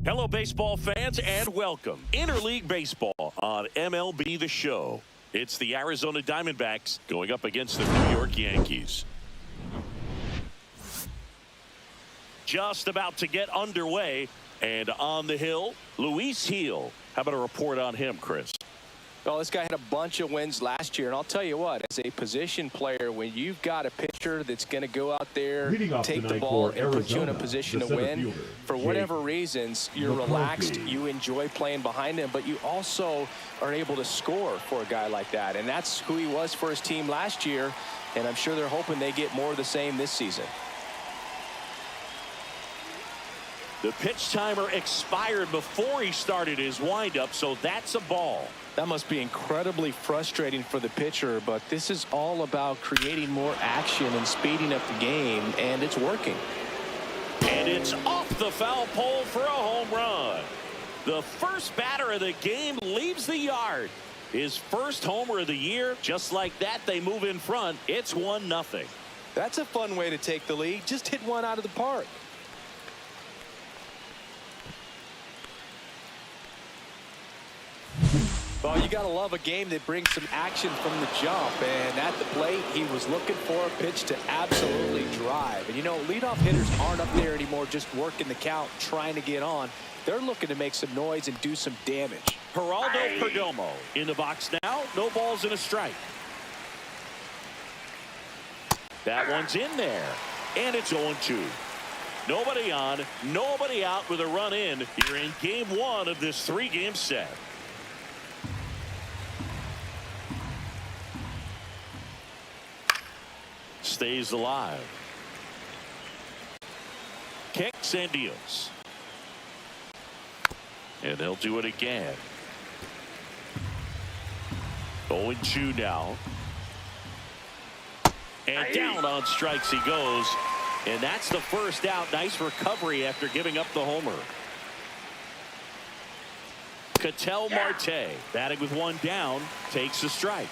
Hello, baseball fans, and welcome. Interleague Baseball on MLB The Show. It's the Arizona Diamondbacks going up against the New York Yankees. Just about to get underway, and on the hill, Luis Gil. How about a report on him, Chris? Well, this guy had a bunch of wins last year, and I'll tell you what, as a position player, when you've got a pitcher that's going to go out there, take the ball, and put you in a position to win, for whatever reasons, you're relaxed, you enjoy playing behind him, but you also are able to score for a guy like that, and that's who he was for his team last year, and I'm sure they're hoping they get more of the same this season. The pitch timer expired before he started his windup, so that's a ball. That must be incredibly frustrating for the pitcher, but this is all about creating more action and speeding up the game, and it's working. And it's off the foul pole for a home run. The first batter of the game leaves the yard. His first homer of the year. Just like that, they move in front. It's 1-0. That's a fun way to take the lead. Just hit one out of the park. Well, you got to love a game that brings some action from the jump. And at the plate, he was looking for a pitch to absolutely drive. And, you know, leadoff hitters aren't up there anymore just working the count, trying to get on. They're looking to make some noise and do some damage. Geraldo Perdomo in the box now. No balls and a strike. That one's in there. And it's 0-2. Nobody on, nobody out with a run in here in game one of this three-game set. Stays alive. Kicks and deals. And they'll do it again. 0-2 now. And down on strikes he goes. And that's the first out. Nice recovery after giving up the homer. Ketel Marte, batting with one down, takes a strike.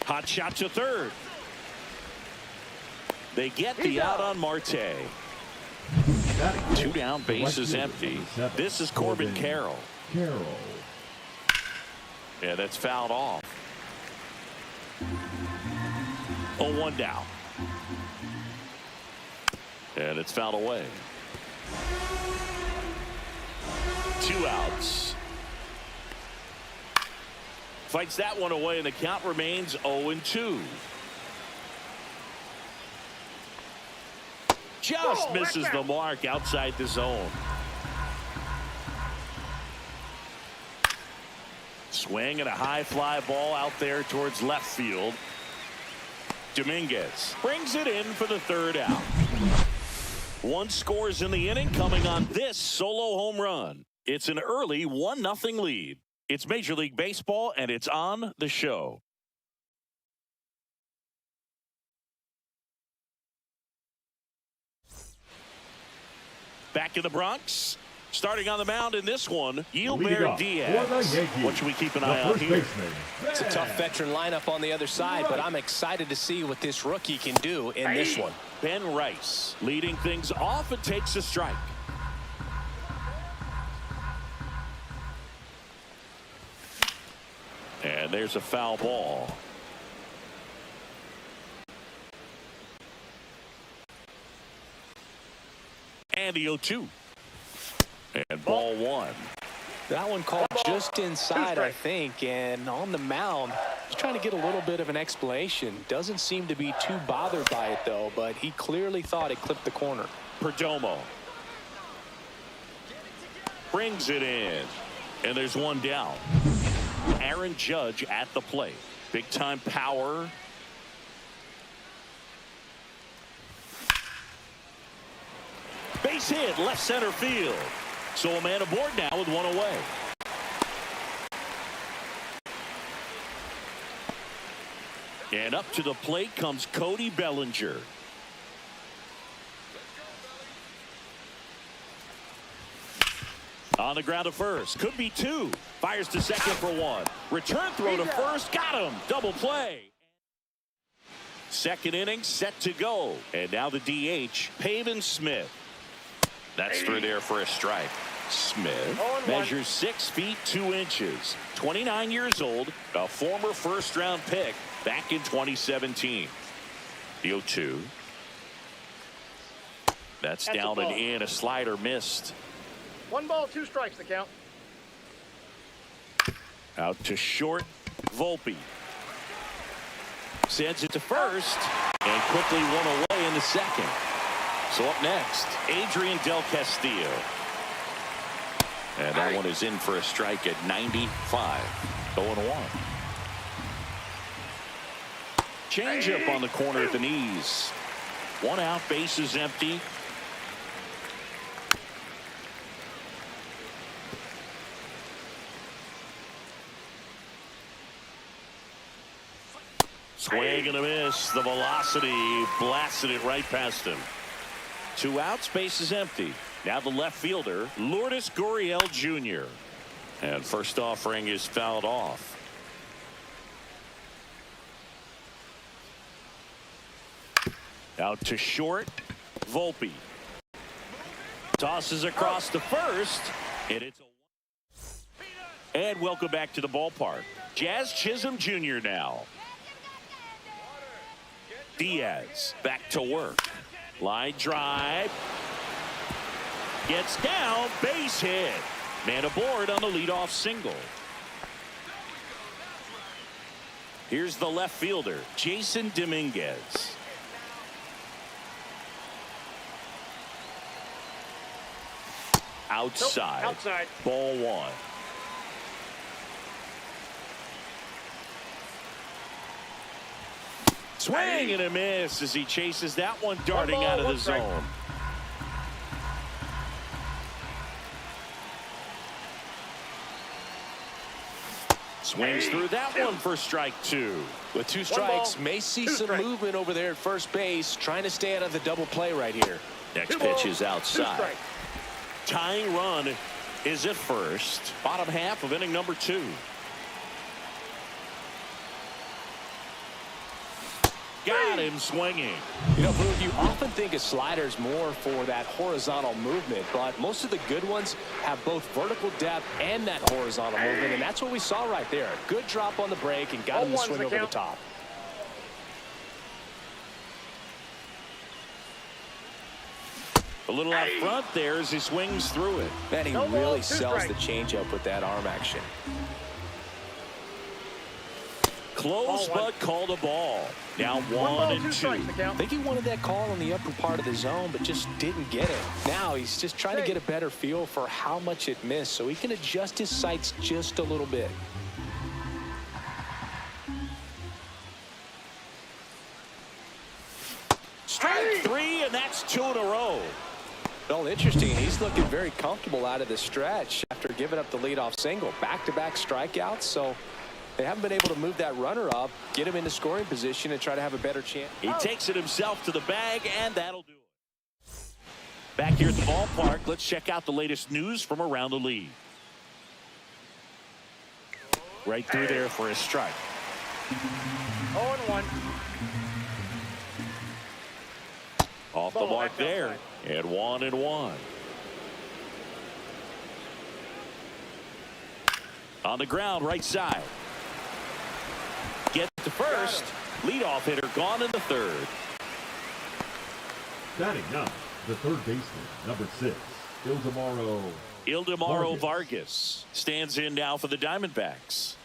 Hot shot to third. They get the out on Marte. 2 down, base is empty. This is Corbin Carroll. Yeah, that's fouled off. 0-1 down. And it's fouled away. 2 outs. Fights that one away, and the count remains 0-2. Just misses the mark outside the zone. Swing and a high fly ball out there towards left field. Dominguez brings it in for the third out. 1 scores in the inning coming on this solo home run. It's an early 1-0 lead. It's Major League Baseball, and it's on the show. Back in the Bronx. Starting on the mound in this one, Ildemaro Vargas. What should we keep an eye on here? It's a tough veteran lineup on the other side, but I'm excited to see what this rookie can do in this one. Ben Rice leading things off and takes a strike. And there's a foul ball. And the 0-2. And ball 1. That one called just inside, I think, and on the mound, he's trying to get a little bit of an explanation. Doesn't seem to be too bothered by it, though, but he clearly thought it clipped the corner. Perdomo brings it in, and there's 1 down. Aaron Judge at the plate. Big time power. Base hit, left center field. So a man aboard now with 1 away. And up to the plate comes Cody Bellinger. On the ground to first. Could be 2. Fires to second for 1. Return throw to first. Got him. Double play. Second inning set to go. And now the DH, Pavin Smith. That's through there for a strike. Smith measures 6 feet 2 inches. 29 years old, a former first-round pick back in 2017. The 0-2. That's down and in. A slider missed. 1 ball, 2 strikes the count. Out to short. Volpe sends it to first and quickly one away in the second. So up next, Adrian Del Castillo. And that one is in for a strike at 95. 0-1. Change up on the corner at the knees. 1 out, base is empty. Swing and a miss. The velocity blasted it right past him. 2 outs, base is empty. Now the left fielder, Lourdes Gurriel Jr. And first offering is fouled off. Out to short, Volpe. Tosses across to first, and it's a... And welcome back to the ballpark. Jazz Chisholm Jr. now. Diaz back to work. Line drive. Gets down, base hit. Man aboard on the leadoff single. Here's the left fielder, Jason Dominguez. Outside. Nope, outside. Ball 1. Swing and a miss as he chases that one darting out of the zone. Swings through that one for strike 2. With 2 strikes, may see some movement over there at first base, trying to stay out of the double play right here. Next pitch is outside. Tying run is at first. Bottom half of inning number 2. Got him swinging. You know, Boog, you often think a slider is more for that horizontal movement, but most of the good ones have both vertical depth and that horizontal movement, and that's what we saw right there. Good drop on the break and got him to swing over the top. A little out front there as he swings through it. Man, he really sells the changeup with that arm action. Close but called a ball. Now 1-2. I think he wanted that call on the upper part of the zone, but just didn't get it. Now he's just trying to get a better feel for how much it missed so he can adjust his sights just a little bit. Strike 3, and that's 2 in a row. Well, interesting. He's looking very comfortable out of the stretch after giving up the leadoff single. Back-to-back strikeouts, so they haven't been able to move that runner up, get him into scoring position, and try to have a better chance. He takes it himself to the bag, and that'll do it. Back here at the ballpark, let's check out the latest news from around the league. Right through there for a strike. 0-1. Off the mark there, and 1-1. On the ground, right side. Get to first. Leadoff hitter gone in the 3rd. Batting now, the 3rd baseman, number 6, Ildemaro Vargas stands in now for the Diamondbacks.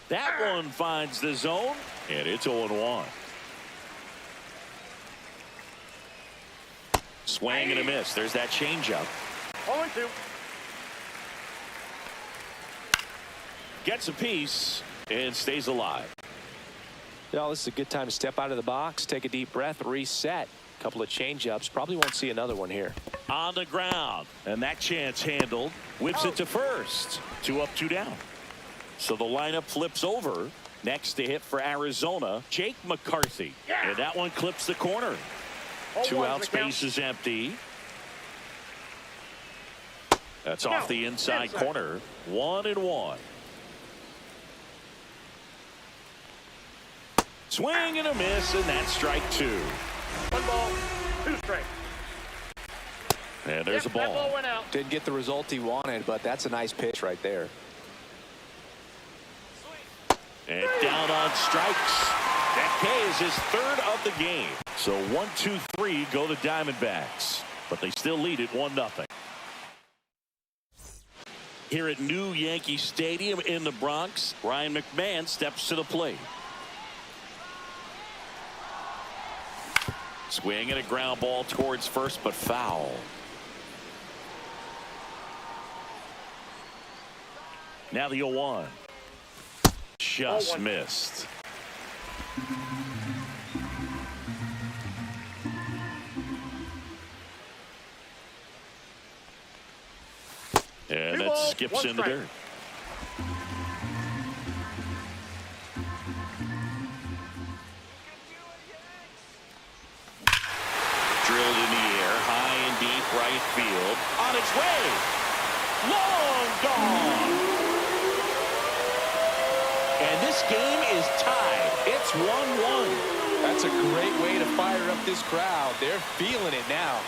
That one finds the zone, and it's 0-1. Swing and a miss. There's that changeup. 0-2. Gets a piece and stays alive. Well, this is a good time to step out of the box, take a deep breath, reset. A couple of changeups. Probably won't see another one here. On the ground, and that chance handled. Whips it to first. 2 up, 2 down. So the lineup flips over. Next to hit for Arizona, Jake McCarthy. And that one clips the corner. 2 outs, base is empty. That's off the inside corner. 1-1. Swing and a miss, and that's strike 2. 1 ball, 2 strikes. And there's a That ball. ball went out. Didn't get the result he wanted, but that's a nice pitch right there. And down on strikes. That K is his 3rd of the game. So 1-2-3 go the Diamondbacks, but they still lead it 1-0. Here at New Yankee Stadium in the Bronx, Ryan McMahon steps to the plate. Swing and a ground ball towards first, but foul. Now the 0-1. Just missed. And that skips in the dirt. Drilled in the air, high and deep right field. On its way. Long gone. And this game is tied. It's 1-1. That's a great way to fire up this crowd. They're feeling it now.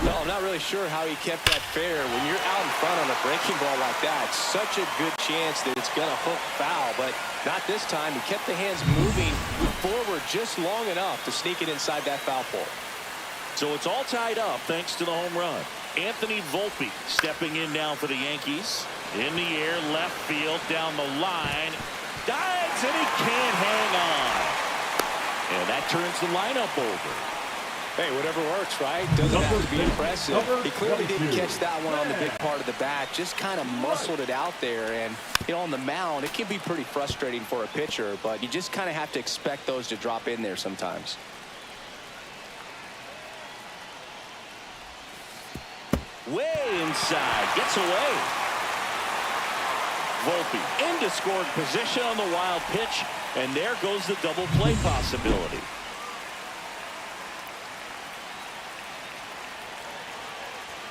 No, I'm not really sure how he kept that fair. When you're out in front on a breaking ball like that, it's such a good chance that it's going to hook foul, but not this time. He kept the hands moving forward just long enough to sneak it inside that foul pole. So it's all tied up thanks to the home run. Anthony Volpe stepping in now for the Yankees. In the air, left field, down the line. Dives, and he can't hang on. And that turns the lineup over. Hey, whatever works, right? Doesn't have to be impressive. He clearly didn't catch that one on the big part of the bat. Just kind of muscled it out there. And, you know, on the mound, it can be pretty frustrating for a pitcher, but you just kind of have to expect those to drop in there sometimes. Way inside. Gets away. Volpe into scoring position on the wild pitch. And there goes the double play possibility.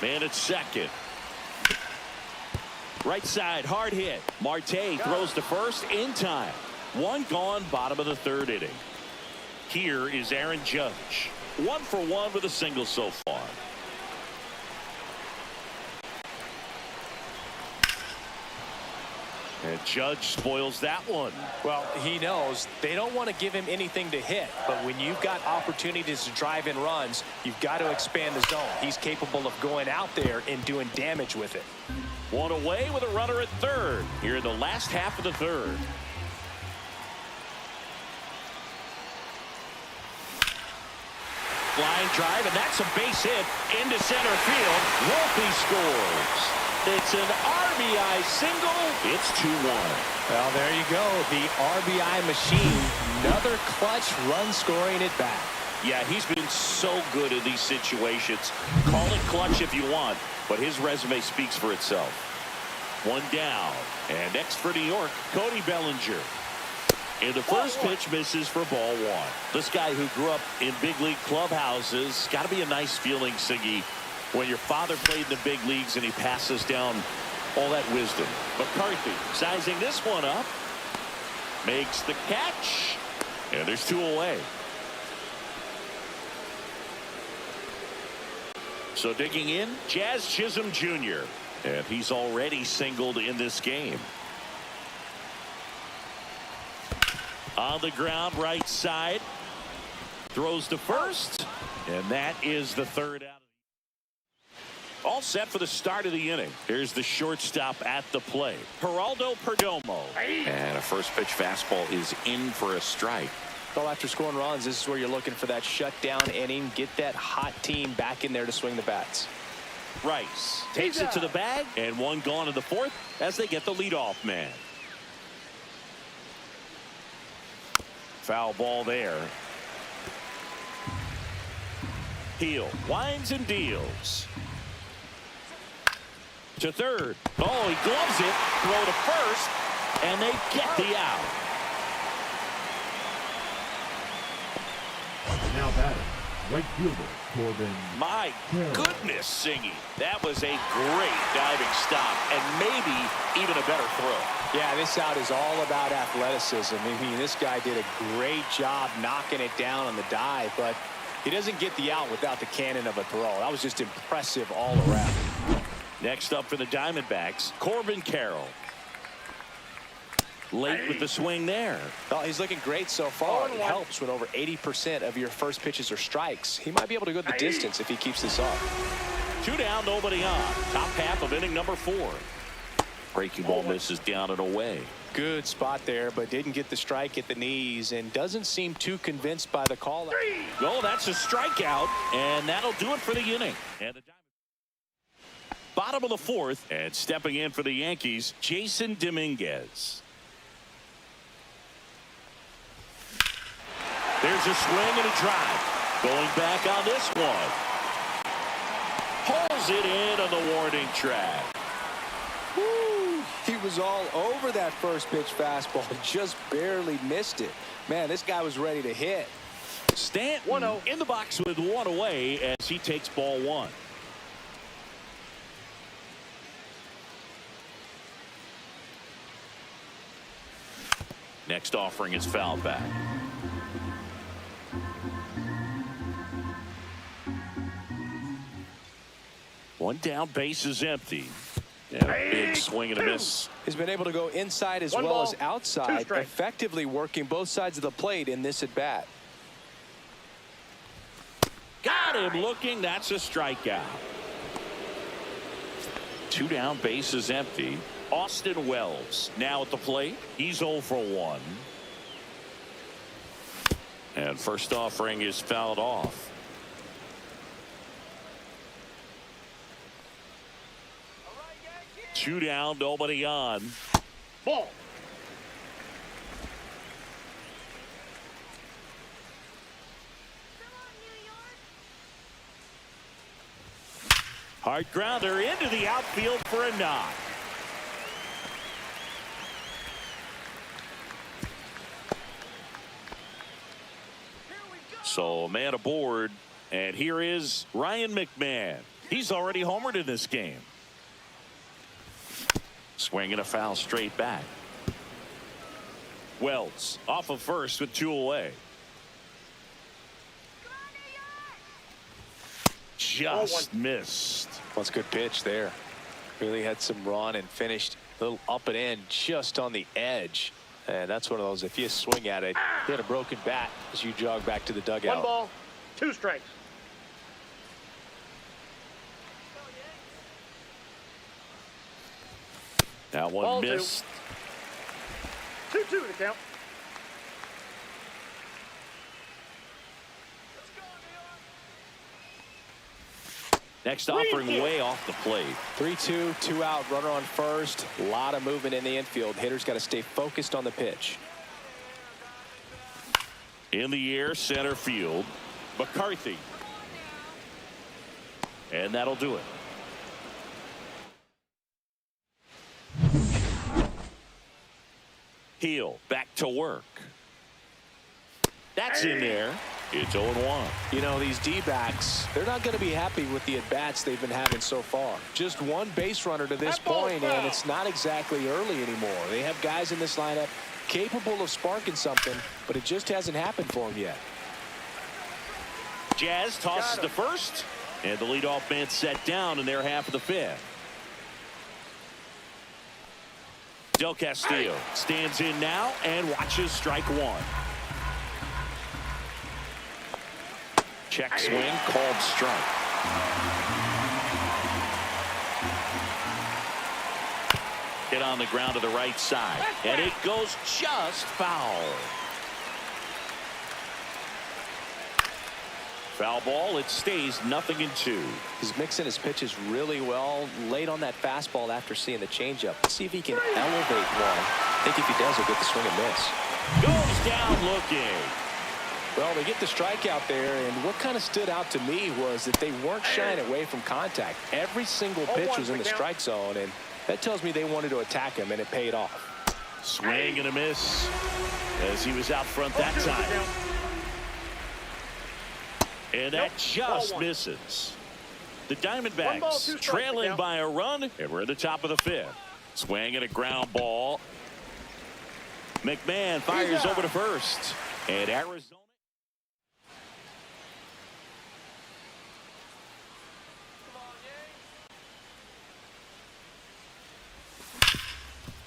Man at second. Right side, hard hit. Marte throws to first in time. 1 gone, bottom of the 3rd inning. Here is Aaron Judge. 1 for 1 with a single so far. And Judge spoils that one. Well, he knows they don't want to give him anything to hit, but when you've got opportunities to drive in runs, you've got to expand the zone. He's capable of going out there and doing damage with it. 1 away with a runner at 3rd here in the last half of the 3rd. Line drive, and that's a base hit into center field. Volpe scores. It's an RBI single. It's 2-1. Well, there you go. The RBI machine. Another clutch run scoring at bat. Yeah, he's been so good in these situations. Call it clutch if you want, but his resume speaks for itself. 1 down. And next for New York, Cody Bellinger. And the first pitch misses for ball 1. This guy who grew up in big league clubhouses, got to be a nice feeling, Siggy, when your father played in the big leagues and he passes down all that wisdom. McCarthy sizing this one up. Makes the catch. And there's 2 away. So digging in, Chisholm Jr. And he's already singled in this game. On the ground, right side. Throws to first. And that is the 3rd out. All set for the start of the inning. Here's the shortstop at the plate. Geraldo Perdomo. And a first pitch fastball is in for a strike. Well, after scoring runs, this is where you're looking for that shutdown inning. Get that hot team back in there to swing the bats. Rice takes it to the bag, and 1 gone in the 4th as they get the leadoff man. Foul ball there. Heel winds and deals. To 3rd. Oh, he gloves it. Throw to first, and they get the out. Now batting, right fielder, Corbin. My goodness, singing. That was a great diving stop and maybe even a better throw. Yeah, this out is all about athleticism. I mean, this guy did a great job knocking it down on the dive, but he doesn't get the out without the cannon of a throw. That was just impressive all around. Next up for the Diamondbacks, Corbin Carroll. Late with the swing there. Well, he's looking great so far. It helps when over 80% of your first pitches are strikes. He might be able to go the distance if he keeps this up. 2 down, nobody on. Top half of inning number 4. Breaking ball misses down and away. Good spot there, but didn't get the strike at the knees and doesn't seem too convinced by the call. No, that's a strikeout, and that'll do it for the inning. And the bottom of the 4th, and stepping in for the Yankees, Jason Dominguez. There's a swing and a drive. Going back on this one. Pulls it in on the warning track. Woo! He was all over that first pitch fastball. Just barely missed it. Man, this guy was ready to hit. Stanton 1-0 in the box with 1 away as he takes ball 1. Next offering is fouled back. One down, base is empty. And a big swing and a miss. He's been able to go inside as well as outside, effectively working both sides of the plate in this at bat. Got him looking. That's a strikeout. 2 down, base is empty. Austin Wells now at the plate. He's 0 for 1. And first offering is fouled off. Two down, nobody on. Ball. Hard grounder into the outfield for a knock. So a man aboard, and here is Ryan McMahon. He's already homered in this game. Swinging a foul straight back. Wells off of first with 2 away. Just missed. That's a good pitch there. Really had some run and finished a little up and in just on the edge. And that's one of those, if you swing at it, you had a broken bat as you jog back to the dugout. 1 ball, 2 strikes. That one Ball missed. 2-2 to count. Next offering way off the plate. 3-2, 2 out, runner on first. A lot of movement in the infield. Hitter's got to stay focused on the pitch. In the air, center field. McCarthy. And that'll do it. Heel back to work. That's in there. It's 0-1. You know, these D-backs, they're not going to be happy with the at-bats they've been having so far. Just one base runner to this point, and it's not exactly early anymore. They have guys in this lineup capable of sparking something, but it just hasn't happened for them yet. Jazz tosses to first, and the leadoff man set down in their half of the 5th. Del Castillo stands in now and watches strike 1. Check swing, called strike. Hit on the ground to the right side, and it goes just foul. Foul ball, it stays 0-2. He's mixing his pitches really well late on that fastball after seeing the changeup. Let's see if he can elevate one. I think if he does, he'll get the swing and miss. Goes down looking. Well, they get the strikeout there, and what kind of stood out to me was that they weren't shying away from contact. Every single pitch was in the strike zone, and that tells me they wanted to attack him, and it paid off. Swing and a miss as he was out front that time. And that just misses. The Diamondbacks trailing by a run, and we're at the top of the 5th. Swing and a ground ball. McMahon fires over to first. And Arizona.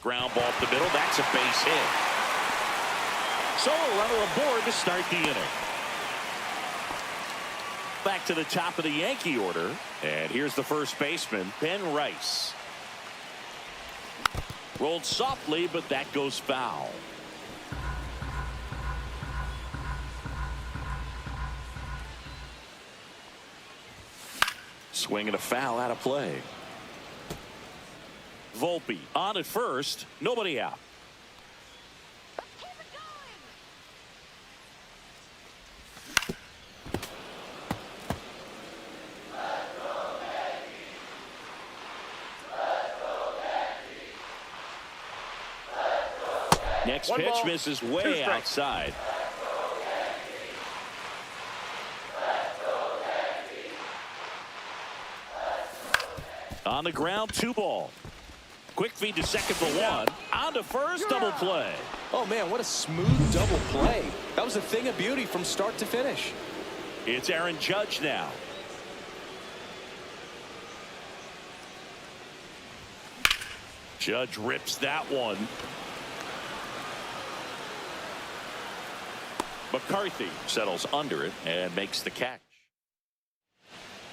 Ground ball up the middle. That's a base hit. So a runner aboard to start the inning. Back to the top of the Yankee order. And here's the first baseman, Ben Rice. Rolled softly, but that goes foul. Swing and a foul out of play. Volpe on at first. Nobody out. Next pitch misses way outside. On the ground, 2 ball. Quick feed to second for 1. On to first, double play. Oh, man, what a smooth double play. That was a thing of beauty from start to finish. It's Aaron Judge now. Judge rips that one. McCarthy settles under it and makes the catch.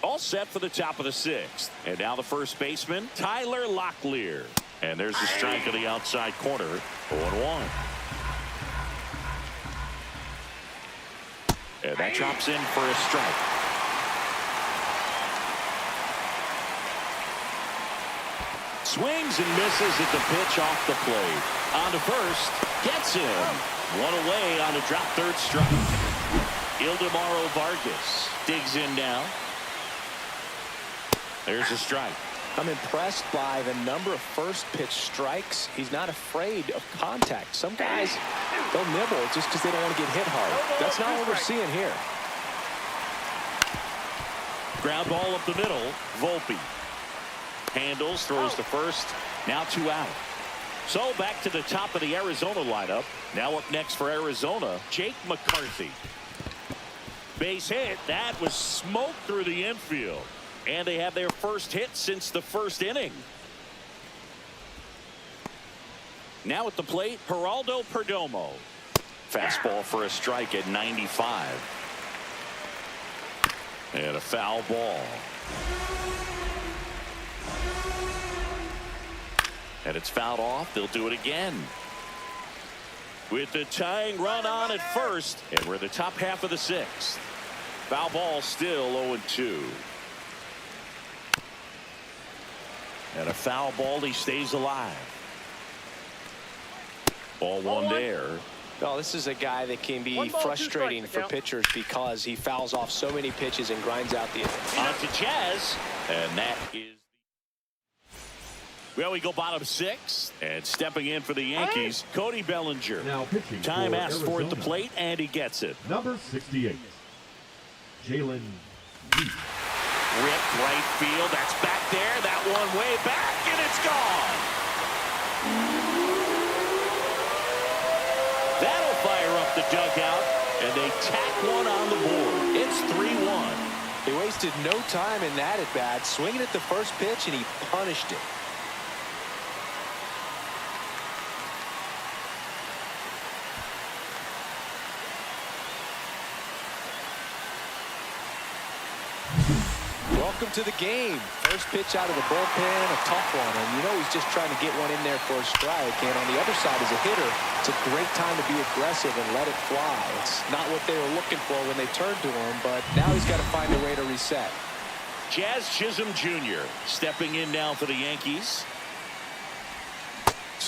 All set for the top of the 6th. And now the first baseman, Tyler Locklear. And there's the strike to the outside corner. 0-1. And that drops in for a strike. Swings and misses at the pitch off the plate. On to first. Gets him. 1 away on a drop third strike. Ildemaro Vargas digs in now. There's a strike. I'm impressed by the number of first pitch strikes. He's not afraid of contact. Some guys, they'll nibble just because they don't want to get hit hard. That's not what we're seeing here. Ground ball up the middle. Volpe handles, throws to first. Now 2 out. So back to the top of the Arizona lineup. Now up next for Arizona, Jake McCarthy. Base hit. That was smoked through the infield. And they have their first hit since the first inning. Now at the plate, Geraldo Perdomo. Fastball for a strike at 95. And a foul ball. And it's fouled off. They'll do it again. With the tying run on at first. And we're in the top half of the 6th. Foul ball still 0-2. And a foul ball. He stays alive. Ball 1 there. Oh, this is a guy that can be frustrating for pitchers because he fouls off so many pitches and grinds out the inning. On to Jazz. And that is. Well, we go bottom 6. And stepping in for the Yankees, Cody Bellinger. Now pitching. Time asked for at the Arizona. plate, and he gets it. Number 68. Jalen. Ripped right field. That's back there. That one way back, and it's gone. That'll fire up the dugout, and they tack one on the board. It's 3-1. He wasted no time in that at bat, swinging at the first pitch, and he punished it. Welcome to the game. First pitch out of the bullpen, a tough one. And you know he's just trying to get one in there for a strike. And on the other side as a hitter, it's a great time to be aggressive and let it fly. It's not what they were looking for when they turned to him, but now he's got to find a way to reset. Jazz Chisholm Jr. stepping in now for the Yankees.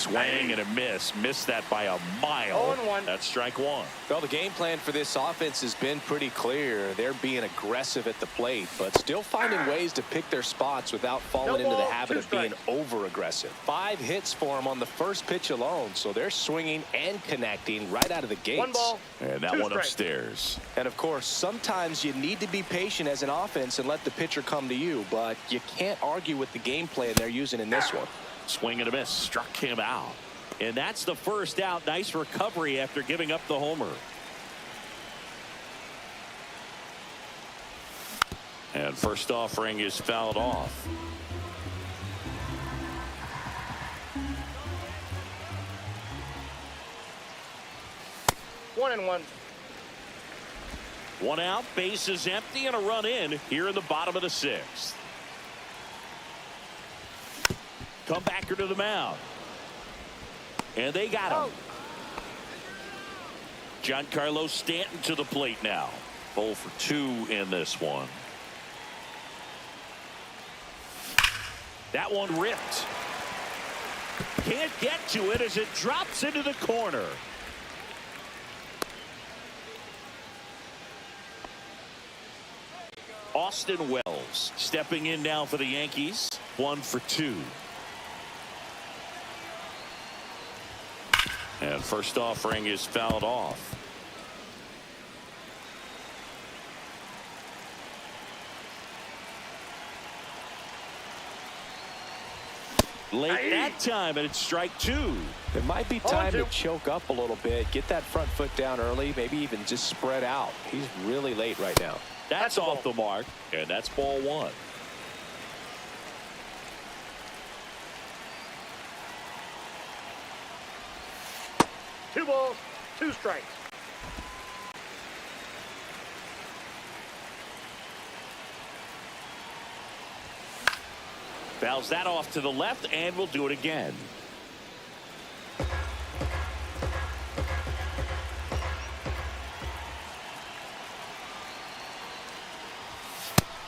swing and a miss. Missed that by a mile. 0-1. That's strike one. Well, the game plan for this offense has been pretty clear. They're being aggressive at the plate, but still finding ways to pick their spots without falling into the habit of being over-aggressive. 5 hits for them on the first pitch alone, so they're swinging and connecting right out of the gates. 1 ball. And that one upstairs. And, of course, sometimes you need to be patient as an offense and let the pitcher come to you, but you can't argue with the game plan they're using in this one. Swing and a miss. Struck him out. And that's the first out. Nice recovery after giving up the homer. And first offering is fouled off. One and one. One out, base is empty, and a run in here in the bottom of the 6th. Comebacker to the mound. And they got him. Giancarlo Stanton to the plate now. 0 for 2 in this one. That one ripped. Can't get to it as it drops into the corner. Austin Wells stepping in now for the Yankees. 1 for 2. And first offering is fouled off. Late that time, and it's strike 2. It might be time to choke up a little bit, get that front foot down early, maybe even just spread out. He's really late right now. That's off the mark, and that's ball 1. Two balls, 2 strikes. Fouls that off to the left, and we'll do it again.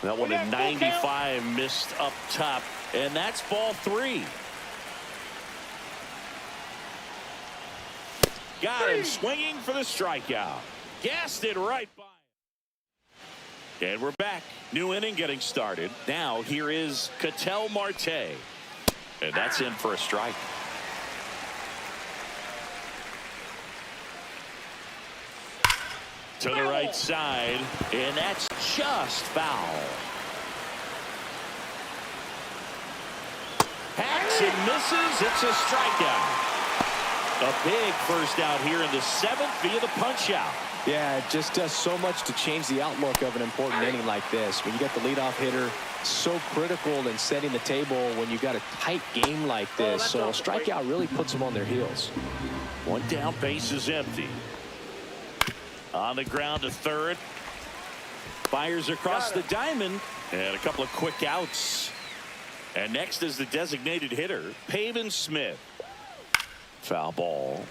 That one in 95 missed up top, and that's ball 3. Got him swinging for the strikeout. Gassed it right by him. And we're back. New inning getting started. Now here is Ketel Marte. And that's in for a strike. To the right side, and that's just foul. Hacks and misses. It's a strikeout. A big first out here in the 7th via the punch out. Yeah, it just does so much to change the outlook of an important inning like this. When you got the leadoff hitter, so critical in setting the table when you got a tight game like this. So a strikeout really puts them on their heels. One down, base is empty. On the ground to third. Fires across the diamond, and a couple of quick outs. And next is the designated hitter, Pavin Smith. Foul ball.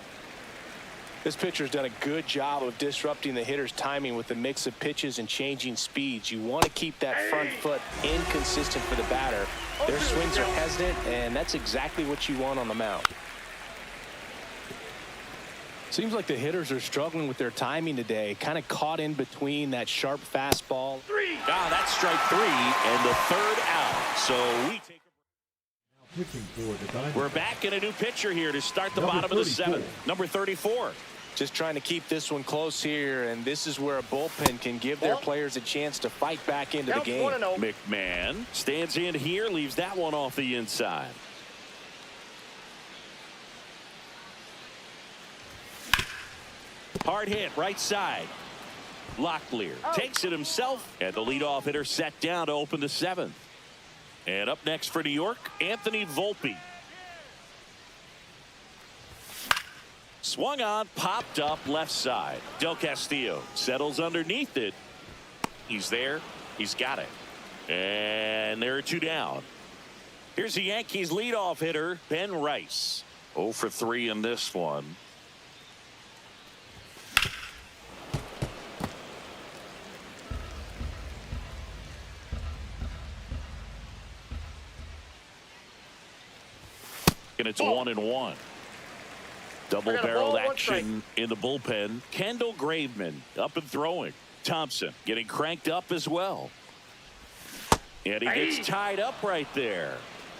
This pitcher's done a good job of disrupting the hitter's timing with the mix of pitches and changing speeds. You want to keep that front foot inconsistent for the batter. Their swings are hesitant, and that's exactly what you want on the mound. Seems like the hitters are struggling with their timing today. Kind of caught in between that sharp fastball. That's strike 3 and the 3rd out. So we take We're back in a new pitcher here to start the bottom of the 7th. Number 34. Just trying to keep this one close here, and this is where a bullpen can give their players a chance to fight back into the game. McMahon stands in here, leaves that one off the inside. Hard hit, right side. Locklear takes it himself, and the leadoff hitter set down to open the 7th. And up next for New York, Anthony Volpe. Swung on, popped up left side. Del Castillo settles underneath it. He's there. He's got it. And there are 2 down. Here's the Yankees leadoff hitter, Ben Rice. 0 for 3 in this one. And it's 1-1. Double-barreled action in the bullpen. Kendall Graveman up and throwing. Thompson getting cranked up as well. And he gets tied up right there.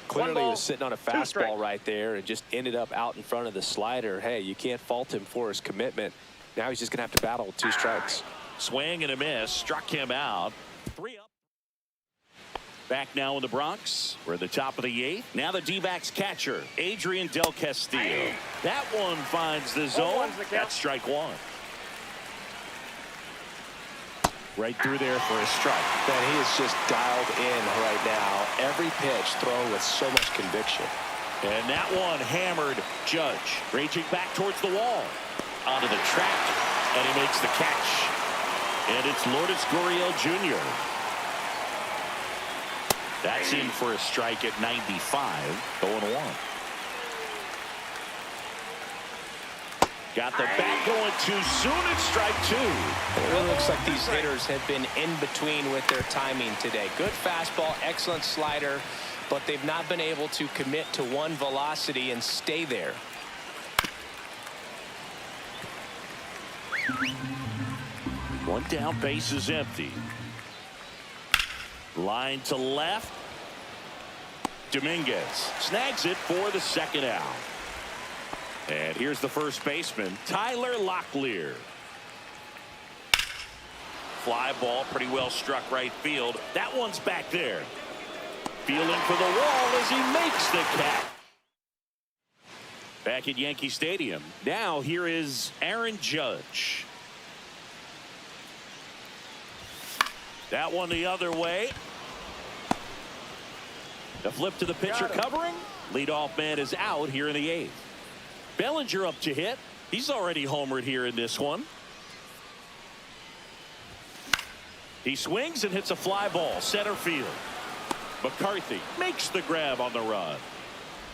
Clearly he was sitting on a fastball right there and just ended up out in front of the slider. Hey, you can't fault him for his commitment. Now he's just going to have to battle with 2 strikes. Swing and a miss. Struck him out. 3 up. Back now in the Bronx. We're at the top of the 8th. Now the D-backs catcher, Adrian Del Castillo. That one finds the zone. That's strike 1. Right through there for a strike. Man, he is just dialed in right now. Every pitch thrown with so much conviction. And that one hammered Judge. Raging back towards the wall. Onto the track. And he makes the catch. And it's Lourdes Gurriel Jr. That's in for a strike at 95. 0-1. Got the bat going too soon. It's strike 2. It looks like these hitters have been in between with their timing today. Good fastball, excellent slider, but they've not been able to commit to one velocity and stay there. One down, base is empty. Line to left. Dominguez snags it for the 2nd out. And here's the first baseman, Tyler Locklear. Fly ball, pretty well struck right field. That one's back there. Feeling for the wall as he makes the catch. Back at Yankee Stadium. Now here is Aaron Judge. That one the other way. The flip to the pitcher covering. Leadoff man is out here in the 8th. Bellinger up to hit. He's already homered here in this one. He swings and hits a fly ball center field. McCarthy makes the grab on the run.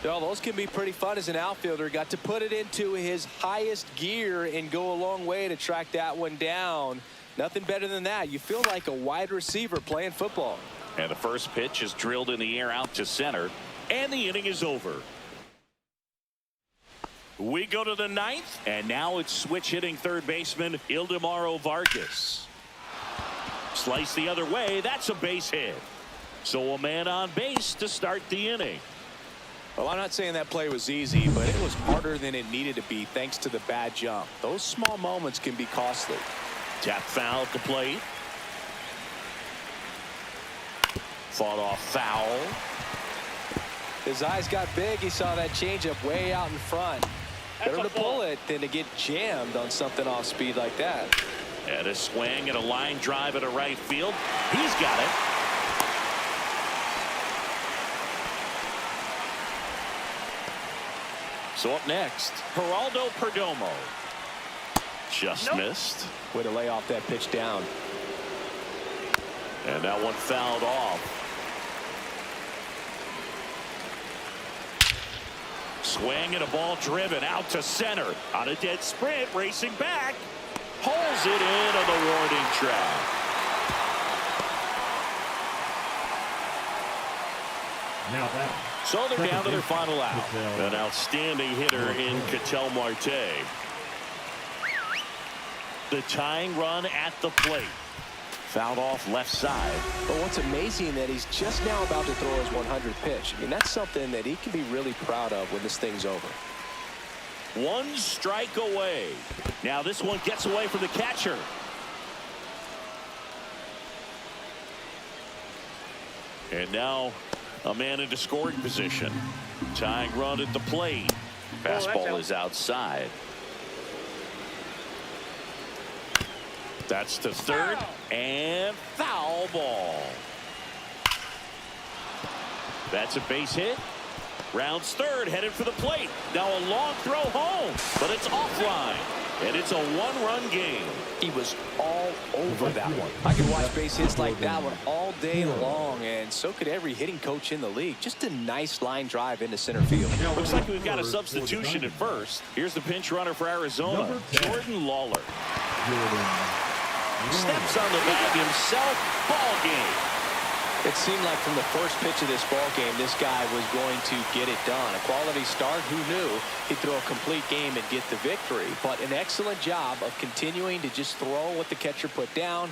Well, those can be pretty fun as an outfielder. Got to put it into his highest gear and go a long way to track that one down. Nothing better than that. You feel like a wide receiver playing football. And the first pitch is drilled in the air out to center. And the inning is over. We go to the 9th. And now it's switch hitting third baseman Ildemaro Vargas. Slice the other way. That's a base hit. So a man on base to start the inning. Well, I'm not saying that play was easy, but it was harder than it needed to be thanks to the bad jump. Those small moments can be costly. Tap foul at the plate. Fought off foul. His eyes got big. He saw that changeup way out in front. Better to pull it than to get jammed on something off speed like that. And a swing and a line drive at a right field. He's got it. So up next, Geraldo Perdomo. Just missed. Way to lay off that pitch down. And that one fouled off. Swing and a ball driven out to center. On a dead sprint, racing back. Pulls it in on the warning track. Now that. So they're down to their final out. An outstanding hitter in Ketel Marte. The tying run at the plate. Fouled off left side. But what's amazing that he's just now about to throw his 100th pitch. I mean, that's something that he can be really proud of when this thing's over. One strike away. Now this one gets away from the catcher. And now a man into scoring position. Tying run at the plate. Fastball is outside. That's to third and foul ball. That's a base hit. Rounds third, headed for the plate. Now a long throw home, but it's offline. And it's a one-run game. He was all over that one. I could watch base hits like that one all day long, and so could every hitting coach in the league. Just a nice line drive into center field. Looks like we've got a substitution at first. Here's the pinch runner for Arizona, Jordan Lawler. Steps on the bag himself. Ball game. It seemed like from the first pitch of this ball game, this guy was going to get it done. A quality start. Who knew he'd throw a complete game and get the victory? But an excellent job of continuing to just throw what the catcher put down.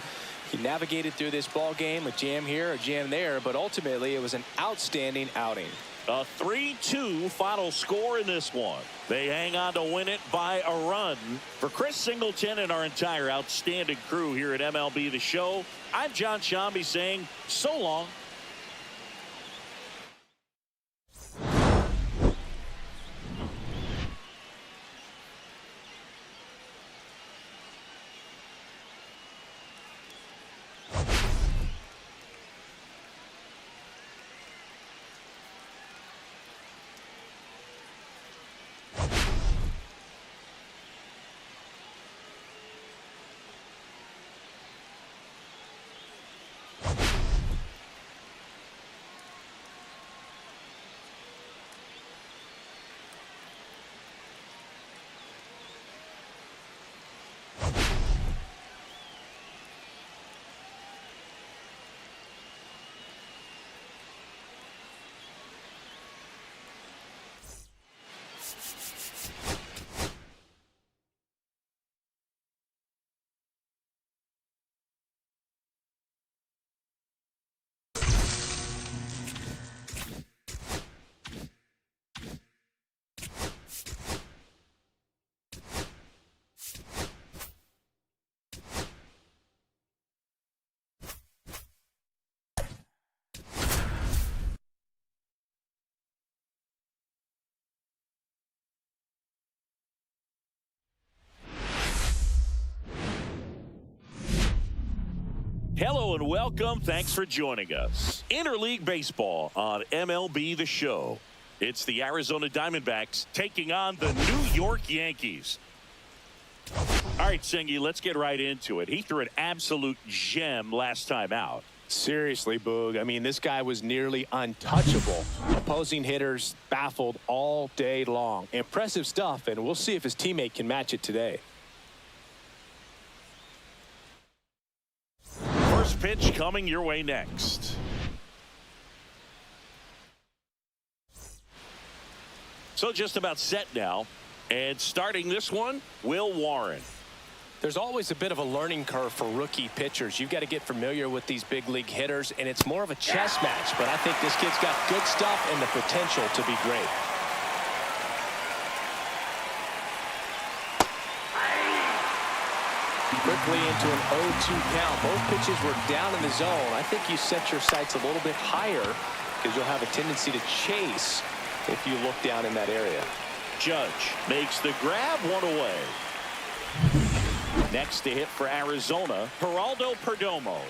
He navigated through this ball game, a jam here, a jam there, but ultimately it was an outstanding outing. A 3-2 final score in this one. They hang on to win it by a run. For Chris Singleton and our entire outstanding crew here at MLB The Show, I'm John Shambi saying so long. Hello and welcome. Thanks for joining us. Interleague Baseball on MLB The Show. It's the Arizona Diamondbacks taking on the New York Yankees. All right, Singy, let's get right into it. He threw an absolute gem last time out. Seriously, Boog. I mean, this guy was nearly untouchable. Opposing hitters baffled all day long. Impressive stuff, and we'll see if his teammate can match it today. First pitch coming your way next. So just about set now. And starting this one, Will Warren. There's always a bit of a learning curve for rookie pitchers. You've got to get familiar with these big league hitters, and it's more of a chess match. But I think this kid's got good stuff and the potential to be great. Quickly into an 0-2 count. Both pitches were down in the zone. I think you set your sights a little bit higher because you'll have a tendency to chase if you look down in that area. Judge makes the grab, one away. Next to hit for Arizona, Geraldo Perdomo.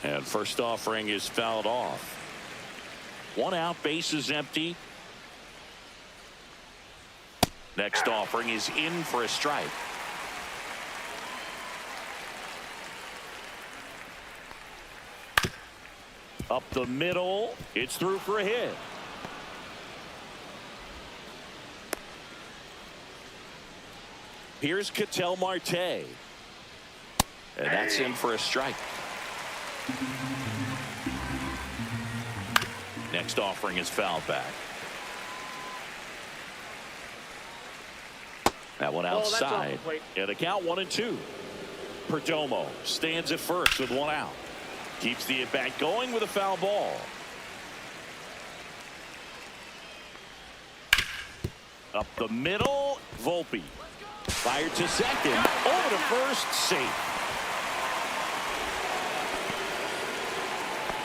And first offering is fouled off. One out, base is empty. Next offering is in for a strike. Up the middle, it's through for a hit. Here's Ketel Marte. And that's in for a strike. Next offering is fouled back. That one outside. And the count 1-2. Perdomo stands at first with one out. Keeps the at-bat going with a foul ball. Up the middle, Volpe. Fired to second, over to first, safe.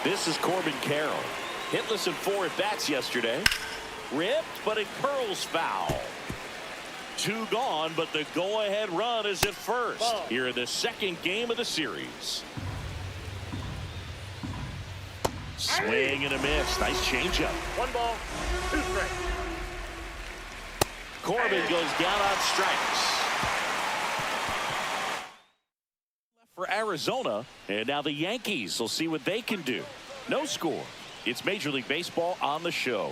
This is Corbin Carroll. Hitless in 4 at-bats yesterday. Ripped, but it curls foul. 2 gone, but the go-ahead run is at first. Here in the second game of the series. Swing and a miss. Nice changeup. 1 ball, 2 strikes. Corbin goes down on strikes. Left for Arizona, and now the Yankees will see what they can do. No score. It's Major League Baseball on the show.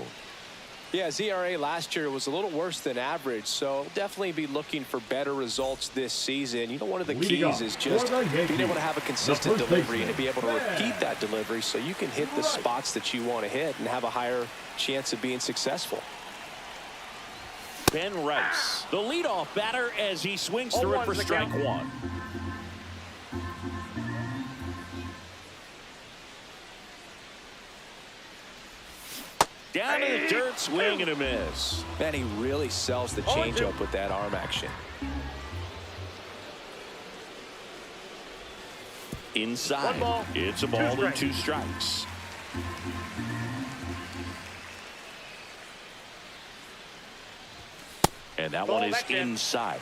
Yeah, his ERA last year was a little worse than average, so definitely be looking for better results this season. You know, one of the keys is just being able to have a consistent delivery and to be able to repeat that delivery so you can hit the spots that you want to hit and have a higher chance of being successful. Ben Rice, the leadoff batter, as he swings through it for strike one. Down to the dirt, swing and a miss. Man, he really sells the changeup with that arm action. Inside, it's a ball and 2 strikes. And that one is inside.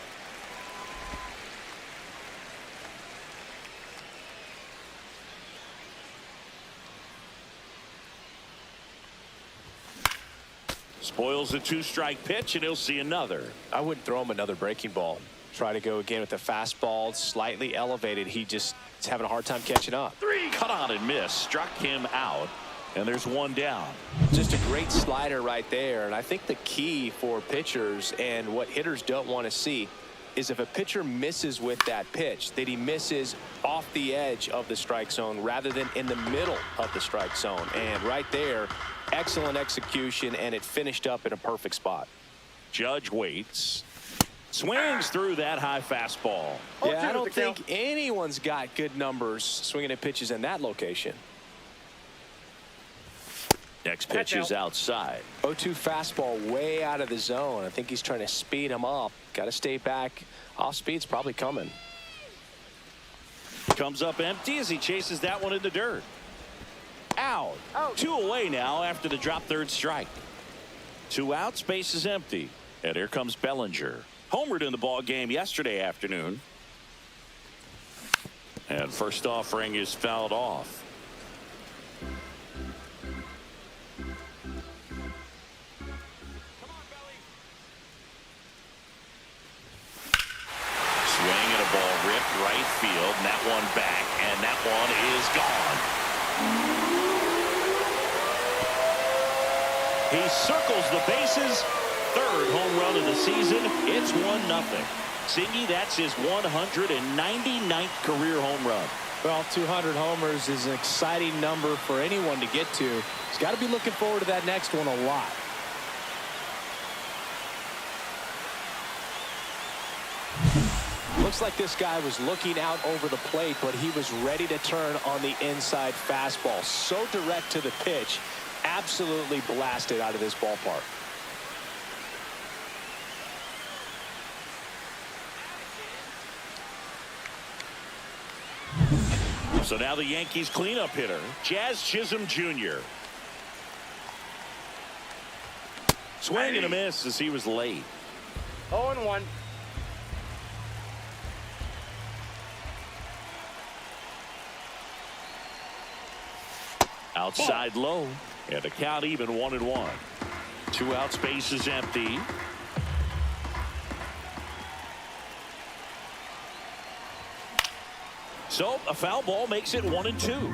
Spoils a 2-strike pitch, and he'll see another. I wouldn't throw him another breaking ball. Try to go again with the fastball, slightly elevated. He just is having a hard time catching up. 3. Cut on and miss. Struck him out. And there's 1 down. Just a great slider right there. And I think the key for pitchers and what hitters don't want to see is if a pitcher misses with that pitch, that he misses off the edge of the strike zone rather than in the middle of the strike zone. And right there, excellent execution, and it finished up in a perfect spot. Judge waits. Swings through that high fastball. Yeah, I don't think anyone's got good numbers swinging at pitches in that location. Next pitch is outside. 0-2 fastball way out of the zone. I think he's trying to speed him up. Got to stay back. Off speed's probably coming. Comes up empty as he chases that one in the dirt. Out. 2 away now after the drop third strike. 2 outs, base is empty. And here comes Bellinger. Homered in the ball game yesterday afternoon. And first offering is fouled off. Swing and a ball ripped right field, and that one back, and that one is gone. He circles the bases. 3rd home run of the season. It's 1-0. Singy, that's his 199th career home run. Well, 200 homers is an exciting number for anyone to get to. He's got to be looking forward to that next one a lot. Looks like this guy was looking out over the plate, but he was ready to turn on the inside fastball. So direct to the pitch, absolutely blasted out of this ballpark. So now the Yankees cleanup hitter, Chisholm Jr. Swing and a miss as he was late. 0-1. Outside low, and the count even 1-1. 2 outs, base is empty. So a foul ball makes it 1-2.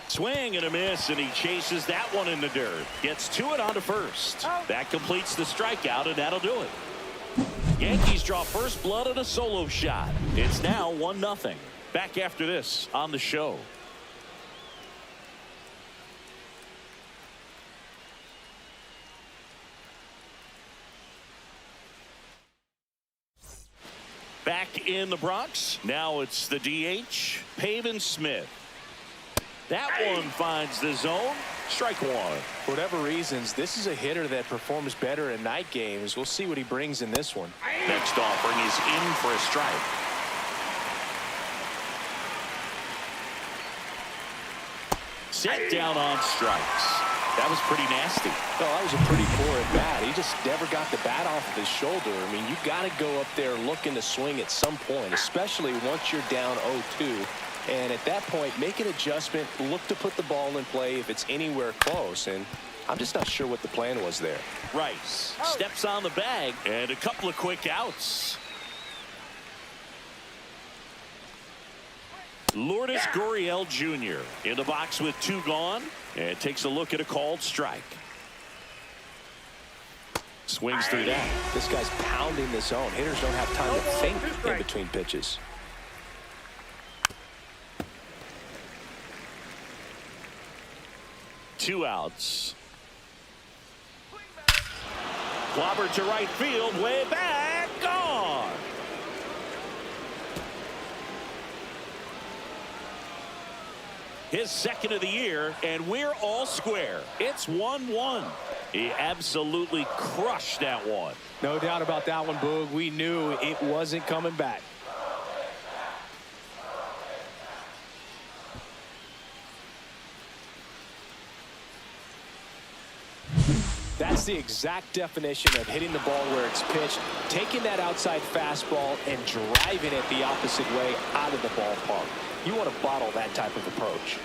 Swing and a miss, and he chases that one in the dirt. Gets to it onto first. That completes the strikeout, and that'll do it. Yankees draw first blood on a solo shot. It's now 1-0. Back after this on the show. Back in the Bronx. Now it's the DH, Pavin Smith. That one finds the zone. Strike 1. For whatever reasons, this is a hitter that performs better in night games. We'll see what he brings in this one. Next offering is in for a strike. Set down on strikes. That was pretty nasty. No, that was a pretty poor at bat. He just never got the bat off of his shoulder. I mean, you got to go up there looking to swing at some point, especially once you're down 0-2. And at that point, make an adjustment, look to put the ball in play if it's anywhere close. And I'm just not sure what the plan was there. Rice steps on the bag, and a couple of quick outs. Lourdes Gurriel Jr. in the box with 2 gone, and takes a look at a called strike. Swings through that. This guy's pounding the zone. Hitters don't have time to think in between pitches. Two outs. Clobbered to right field, way back, gone. His second of the year, and we're all square. It's 1-1. He absolutely crushed that one. No doubt about that one, Boog. We knew it wasn't coming back. That's the exact definition of hitting the ball where it's pitched, taking that outside fastball and driving it the opposite way out of the ballpark. You want to bottle that type of approach.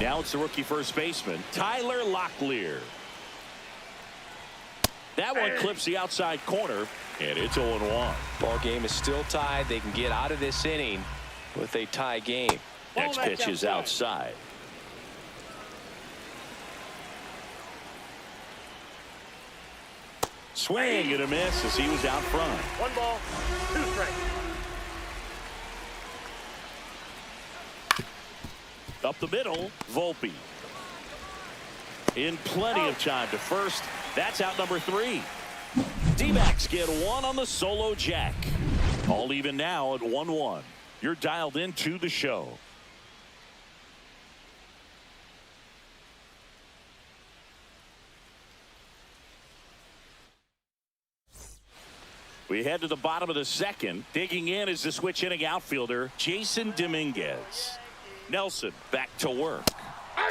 Now it's the rookie first baseman, Tyler Locklear. That one clips the outside corner, and it's 0-1. Ball game is still tied. They can get out of this inning with a tie game. Next pitch is outside. Swing and a miss as he was out front. 1 ball, 2 strikes. Up the middle, Volpe. In plenty of time to first. That's out number 3. D-backs get 1 on the solo jack. All even now at 1-1. You're dialed into the show. We head to the bottom of the second. Digging in is the switch hitting outfielder, Jason Dominguez. Nelson back to work.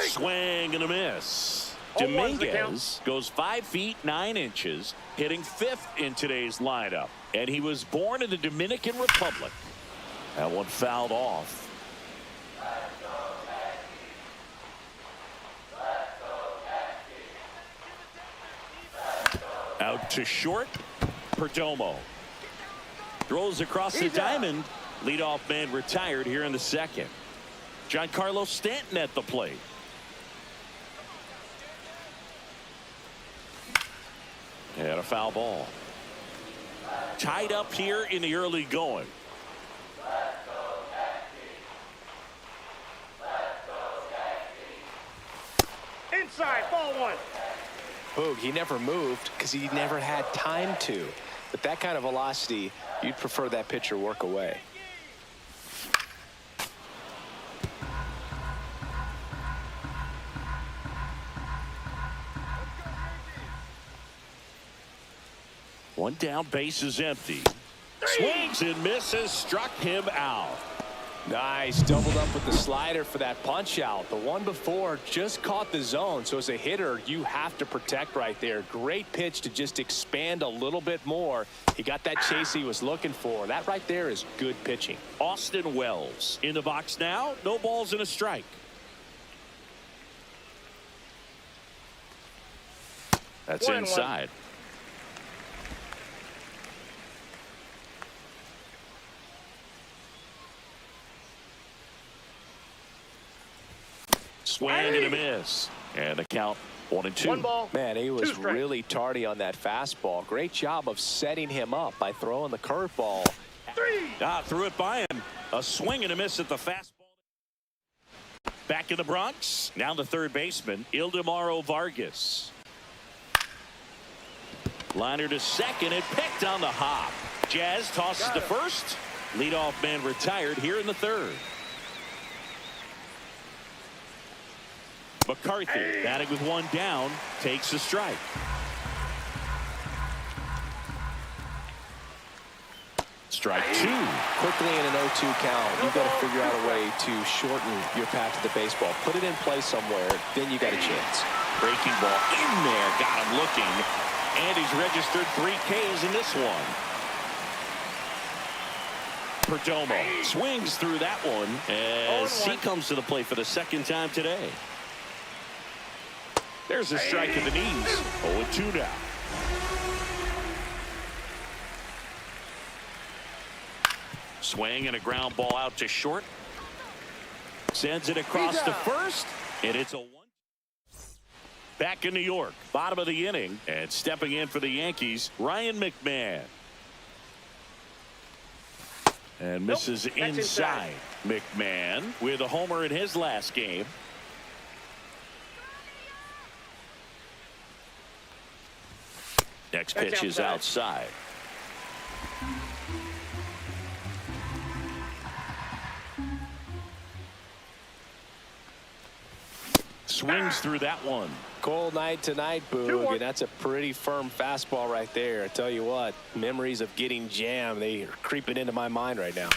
Swing and a miss. Dominguez goes 5 feet 9 inches, hitting 5th in today's lineup. And he was born in the Dominican Republic. That one fouled off. Out to short. Perdomo throws across the diamond. Leadoff man retired here in the second. Giancarlo Stanton at the plate. And a foul ball. Tied up here in the early going. Inside, ball 1. Boog, he never moved because he never had time to. But that kind of velocity, you'd prefer that pitcher work away. One down, base is empty. Swings and misses, struck him out. Nice, doubled up with the slider for that punch out. The one before just caught the zone, so as a hitter you have to protect right there. Great pitch to just expand a little bit more. He got that chase he was looking for. That right there is good pitching. Austin Wells in the box now. No balls and a strike. That's inside. Swing and a miss. And the count 1-2. 1 ball. Man, he was really tardy on that fastball. Great job of setting him up by throwing the curveball. 3. Threw it by him. A swing and a miss at the fastball. Back in the Bronx. Now the third baseman, Ildemaro Vargas. Liner to second and picked on the hop. Jazz tosses to first. Leadoff man retired here in the third. McCarthy batting with 1 down, takes a strike. Strike 2. Quickly in an 0-2 count, you've got to figure out a way to shorten your path to the baseball. Put it in play somewhere, then you got a chance. Breaking ball in there, got him looking. And he's registered 3 Ks in this one. Perdomo swings through that one as he comes to the plate for the second time today. There's a strike at the knees. 0-2 now. Swing and a ground ball out to short. Sends it across to first, and it's a 1. Back in New York, bottom of the inning, and stepping in for the Yankees, Ryan McMahon. And misses inside. McMahon with a homer in his last game. Next pitch is outside. Swings through that one. Cold night tonight, Boog, and that's a pretty firm fastball right there. I tell you what, memories of getting jammed, they are creeping into my mind right now.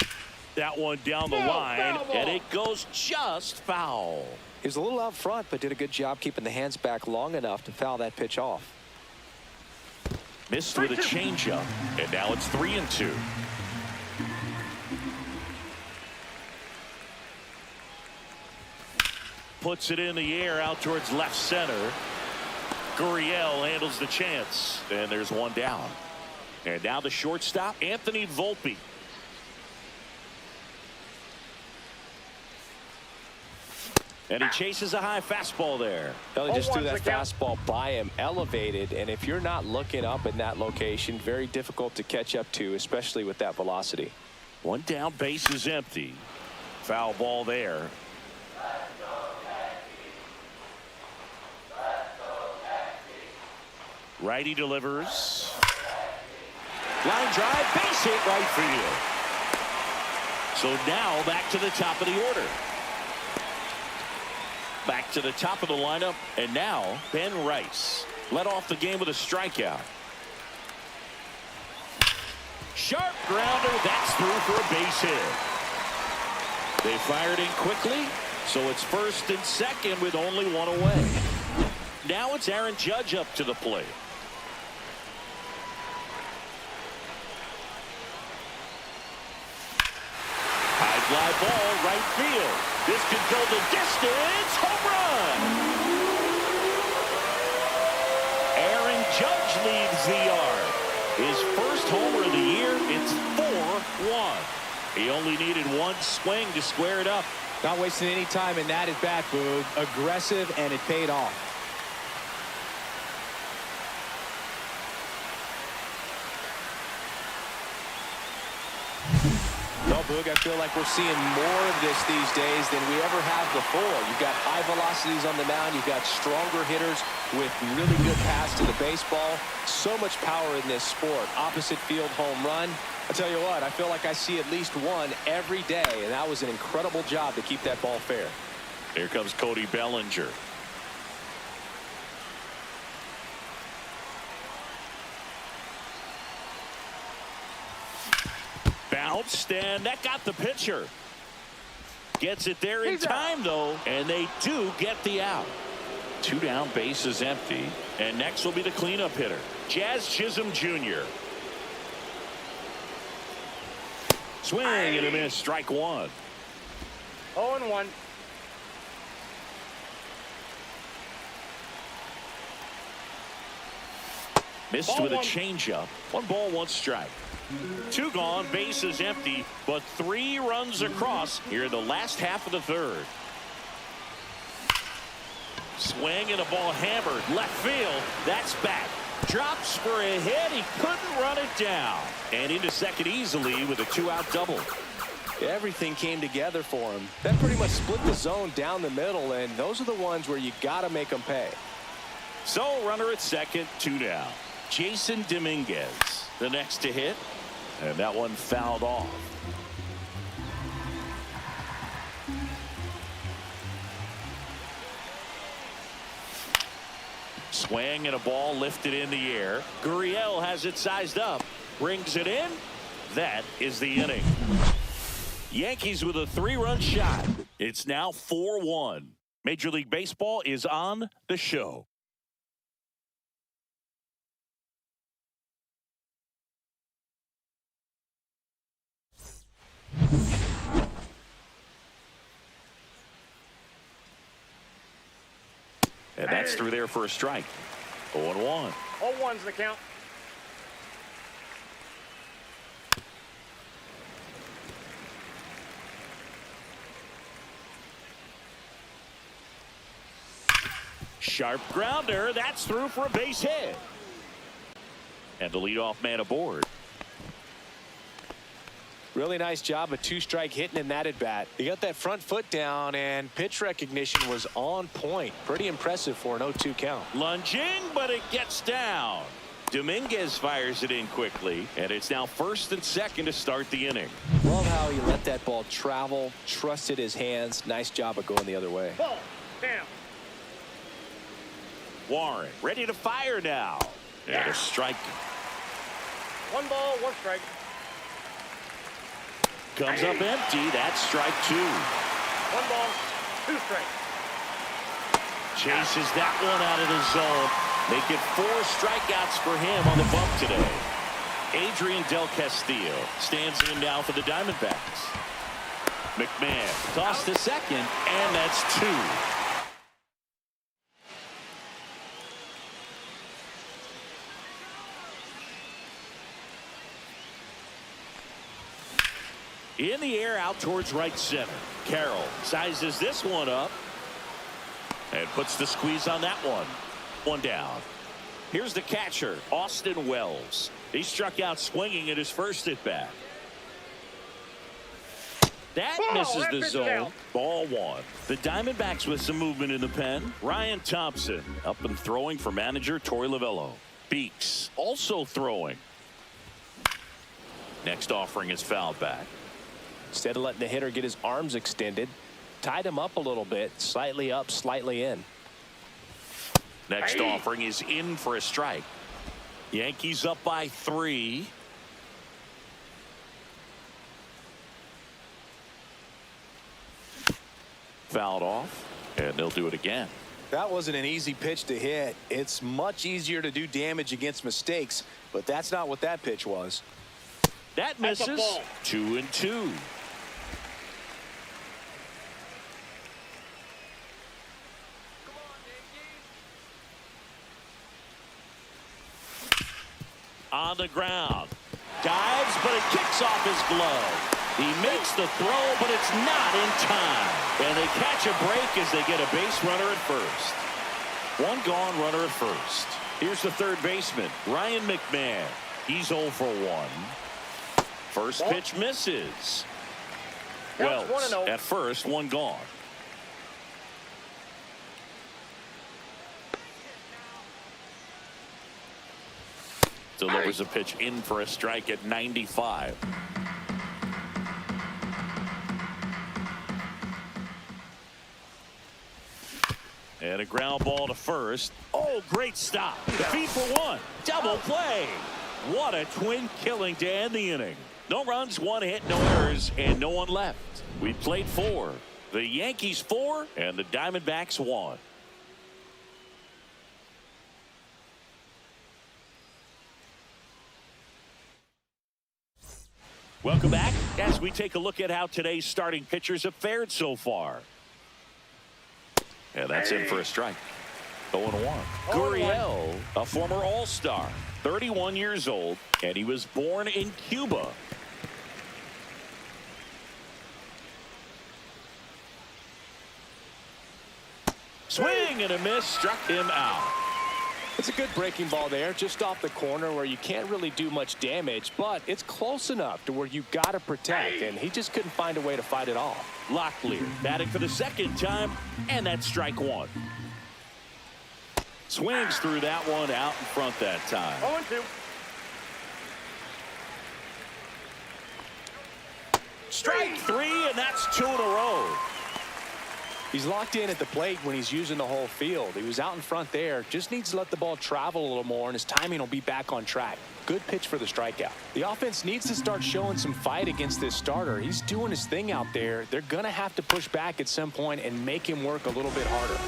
That one down the line, and it goes just foul. He was a little out front, but did a good job keeping the hands back long enough to foul that pitch off. Missed with a changeup, and now it's 3-2. Puts it in the air out towards left center. Gurriel handles the chance, and there's one down. And now the shortstop, Anthony Volpe. And he chases a high fastball there. He just threw that fastball by him, elevated, and if you're not looking up in that location, very difficult to catch up to, especially with that velocity. One down, base is empty. Foul ball there. Righty delivers. Line drive, base hit, right field. So now back to the top of the order. Back to the top of the lineup, and now Ben Rice led off the game with a strikeout. Sharp grounder, that's through for a base hit. They fired in quickly, so it's first and second with only one away. Now it's Aaron Judge up to the plate. High fly ball, right field. This could go the distance. Home run. Aaron Judge leads the yard. His first homer of the year. It's 4-1. He only needed one swing to square it up. Not wasting any time in that at bat, Boog. Aggressive, and it paid off. Well, Boog, I feel like we're seeing more of this these days than we ever have before. You've got high velocities on the mound. You've got stronger hitters with really good pass to the baseball. So much power in this sport. Opposite field home run. I tell you what, I feel like I see at least one every day, and that was an incredible job to keep that ball fair. Here comes Cody Bellinger. Bounced, and that got the pitcher. Gets it there in time, though, and they do get the out. Two down, base is empty, and next will be the cleanup hitter, Chisholm Jr. Swing and a miss, strike one. 0-1. Missed with a changeup. 1 ball, 1 strike. 2 gone, base is empty, but 3 runs across here in the last half of the third. Swing and a ball hammered left field. That's back. Drops for a hit. He couldn't run it down. And into second easily with a 2-out double. Everything came together for him. That pretty much split the zone down the middle, and those are the ones where you got to make them pay. So runner at second, 2 down. Jason Dominguez, the next to hit. And that one fouled off. Swing and a ball lifted in the air. Gurriel has it sized up. Brings it in. That is the inning. Yankees with a 3-run shot. It's now 4-1. Major League Baseball is on the show. And that's through there for a strike. 0-1. 0-1's the count. Sharp grounder. That's through for a base hit. And the leadoff man aboard. Really nice job of two-strike hitting in that at bat. He got that front foot down, and pitch recognition was on point. Pretty impressive for an 0-2 count. Lunging, but it gets down. Dominguez fires it in quickly, and it's now first and second to start the inning. Love how he let that ball travel, trusted his hands. Nice job of going the other way. Ball. Down. Warren ready to fire now. And a strike. 1 ball, 1 strike. Comes up empty. That's strike 2. 1 ball, 2 strike. Chases that one out of the zone. Make it 4 strikeouts for him on the bump today. Adrian Del Castillo stands in now for the Diamondbacks. McMahon tossed to second, and that's 2. In the air out towards right center. Carroll sizes this one up and puts the squeeze on that one. 1 down. Here's the catcher, Austin Wells. He struck out swinging at his first at bat. That misses the zone. Ball 1. The Diamondbacks with some movement in the pen. Ryan Thompson up and throwing for manager Torey Lovullo. Beeks also throwing. Next offering is fouled back. Instead of letting the hitter get his arms extended, tied him up a little bit, slightly up, slightly in. Next offering is in for a strike. Yankees up by 3. Fouled off, and they'll do it again. That wasn't an easy pitch to hit. It's much easier to do damage against mistakes, but that's not what that pitch was. That misses. 2-2. On the ground. Dives, but it kicks off his glove. He makes the throw, but it's not in time. And they catch a break as they get a base runner at first. 1 gone, runner at first. Here's the third baseman, Ryan McMahon. He's 0 for 1. First pitch misses. Wells at first, 1 gone. Delivers a pitch in for a strike at 95. And a ground ball to first. Oh, great stop. The feed for 1. Double play. What a twin killing to end the inning. No runs, 1 hit, no errors, and no one left. We played 4. The Yankees 4 and the Diamondbacks 1. Welcome back as we take a look at how today's starting pitchers have fared so far. And that's in for a strike. 0-1. Gurriel, a former All-Star, 31 years old, and he was born in Cuba. Swing and a miss, struck him out. It's a good breaking ball there, just off the corner where you can't really do much damage, but it's close enough to where you got to protect, and he just couldn't find a way to fight it off. Locklear batting for the second time, and that's strike 1. Swings through that one out in front that time. 0-2. Strike 3, and that's 2 in a row. He's locked in at the plate when he's using the whole field. He was out in front there. Just needs to let the ball travel a little more, and his timing will be back on track. Good pitch for the strikeout. The offense needs to start showing some fight against this starter. He's doing his thing out there. They're going to have to push back at some point and make him work a little bit harder.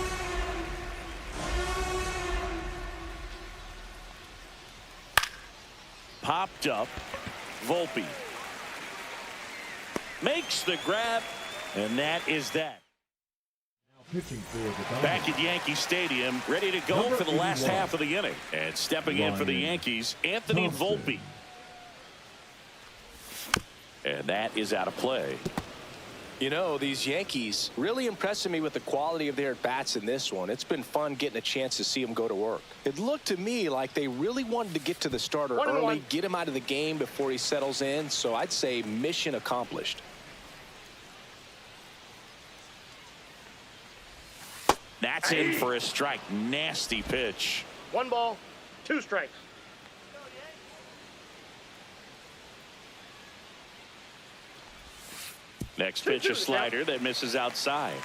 Popped up. Volpe makes the grab, and that is that. Back at Yankee Stadium, ready to go for the last half of the inning. And stepping in for the Yankees, Anthony Volpe. And that is out of play. You know, these Yankees really impressing me with the quality of their at-bats in this one. It's been fun getting a chance to see them go to work. It looked to me like they really wanted to get to the starter early, get him out of the game before he settles in. So I'd say mission accomplished. That's in for a strike. Nasty pitch. 1 ball, 2 strikes. Next pitch, a slider that misses outside.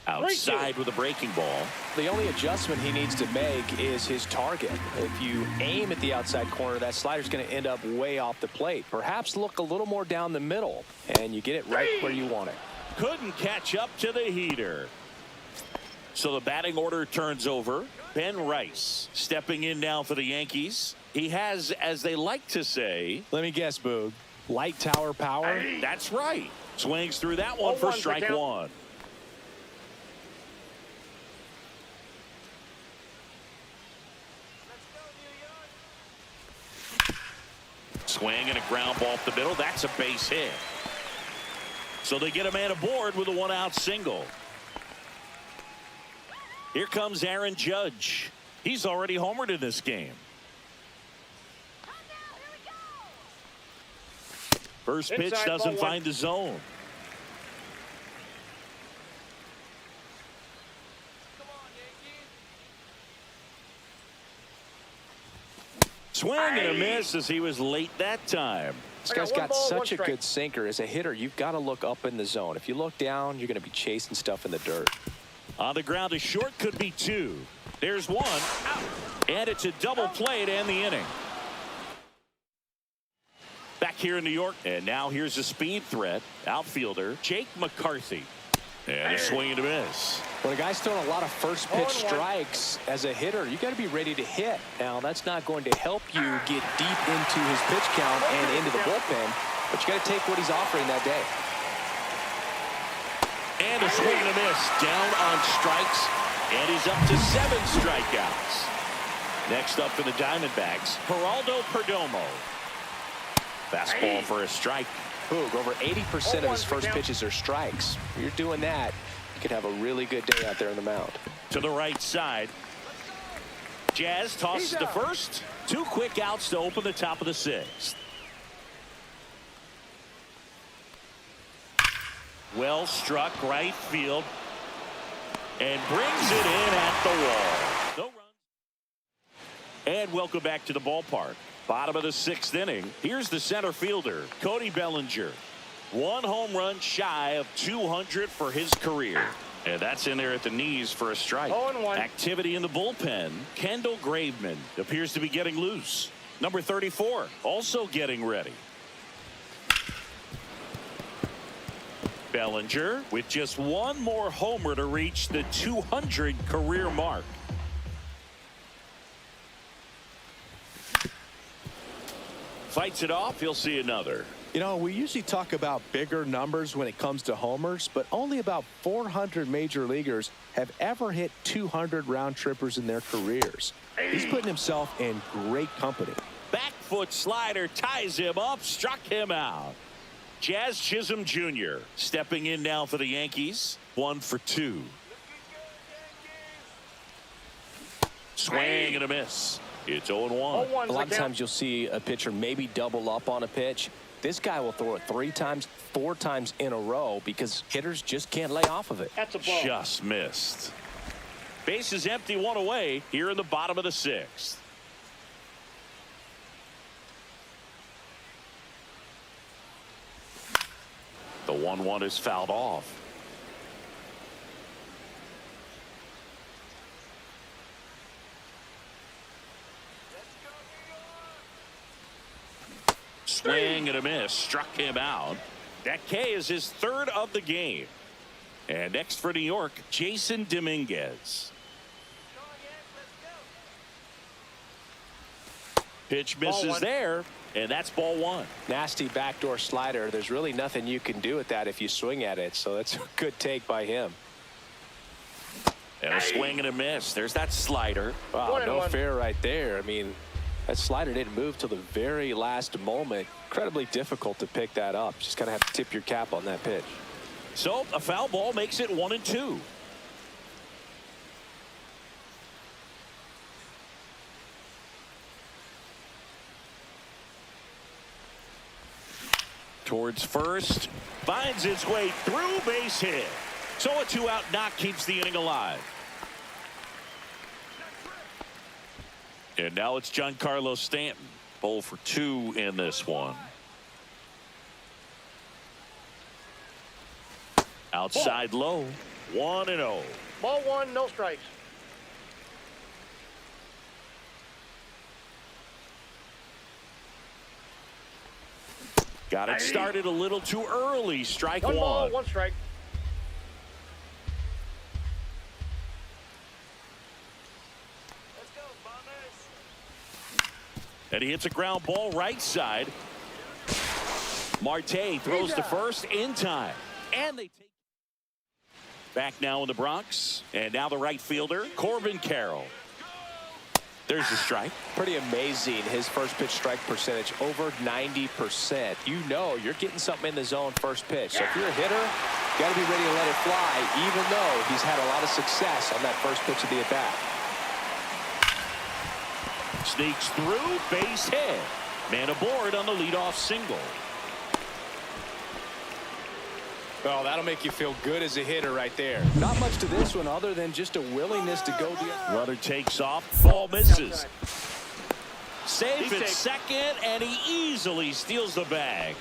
Outside with a breaking ball. The only adjustment he needs to make is his target. If you aim at the outside corner, that slider's going to end up way off the plate. Perhaps look a little more down the middle, and you get it right where you want it. Couldn't catch up to the heater. So the batting order turns over. Ben Rice stepping in now for the Yankees. He has, as they like to say, let me guess, Boog, light tower power. That's right. Swings through that one for strike 1. Swing and a ground ball up the middle. That's a base hit. So they get a man aboard with a 1-out single. Here comes Aaron Judge. He's already homered in this game. First pitch doesn't find the zone. Swing and a miss as he was late that time. This guy's got such a good sinker. As a hitter, you've got to look up in the zone. If you look down, you're going to be chasing stuff in the dirt. On the ground, a short, could be 2. There's 1. And it's a double play to end the inning. Back here in New York, and now here's a speed threat. Outfielder Jake McCarthy. And a swing and a miss. When a guy's throwing a lot of first pitch strikes as a hitter, you got to be ready to hit. Now, that's not going to help you get deep into his pitch count and into the bullpen, but you got to take what he's offering that day. And a swing and a miss. Down on strikes, and he's up to 7 strikeouts. Next up for the Diamondbacks, Geraldo Perdomo. Fastball for a strike. Boog, over 80% of his first pitches are strikes. If you're doing that, you could have a really good day out there on the mound. To the right side. Jazz tosses to first. 2 quick outs to open the top of the 6th. Well struck right field. And brings it in at the wall. No runs. And welcome back to the ballpark. Bottom of the 6th inning. Here's the center fielder, Cody Bellinger. 1 home run shy of 200 for his career. And that's in there at the knees for a strike. 0-1. Activity in the bullpen. Kendall Graveman appears to be getting loose. Number 34 also getting ready. Bellinger with just 1 more homer to reach the 200 career mark. Fights it off. He'll see another. You know, we usually talk about bigger numbers when it comes to homers, but only about 400 major leaguers have ever hit 200 round trippers in their careers. He's putting himself in great company. Back foot slider ties him up, struck him out. Jazz Chisholm Jr. stepping in now for the Yankees. 1 for 2. Swing and a miss. It's 0-1. A lot of times you'll see a pitcher maybe double up on a pitch. This guy will throw it 3 times, 4 times in a row because hitters just can't lay off of it. That's a ball. Just missed. Base is empty, 1 away here in the bottom of the 6th. The 1-1 is fouled off. Swing and a miss. Struck him out. That K is his 3rd of the game. And next for New York, Jason Dominguez. Pitch misses there, and that's ball 1. Nasty backdoor slider. There's really nothing you can do with that if you swing at it, so that's a good take by him. And a swing and a miss. There's that slider. Wow, no fair right there. I mean, that slider didn't move till the very last moment. Incredibly difficult to pick that up. Just kind of have to tip your cap on that pitch. So a foul ball makes it 1-2. Towards first, finds its way through, base hit. So a 2-out knock keeps the inning alive. And now it's Giancarlo Stanton. 0 for 2 in this one. Outside low, 1-0. Ball 1, no strikes. Got it started a little too early. Strike 1. 1 ball, 1 strike. Let's go, Bombers. And he hits a ground ball right side. Marte throws to first in time. And they take back now in the Bronx. And now the right fielder, Corbin Carroll. There's the strike. Pretty amazing, his first pitch strike percentage, over 90%. You know you're getting something in the zone first pitch. So if you're a hitter, you got to be ready to let it fly, even though he's had a lot of success on that first pitch of the at-bat. Sneaks through, base hit. Man aboard on the leadoff single. Oh, that'll make you feel good as a hitter right there. Not much to this one other than just a willingness to go the Runner takes off, ball misses. Safe at second, and he easily steals the bag.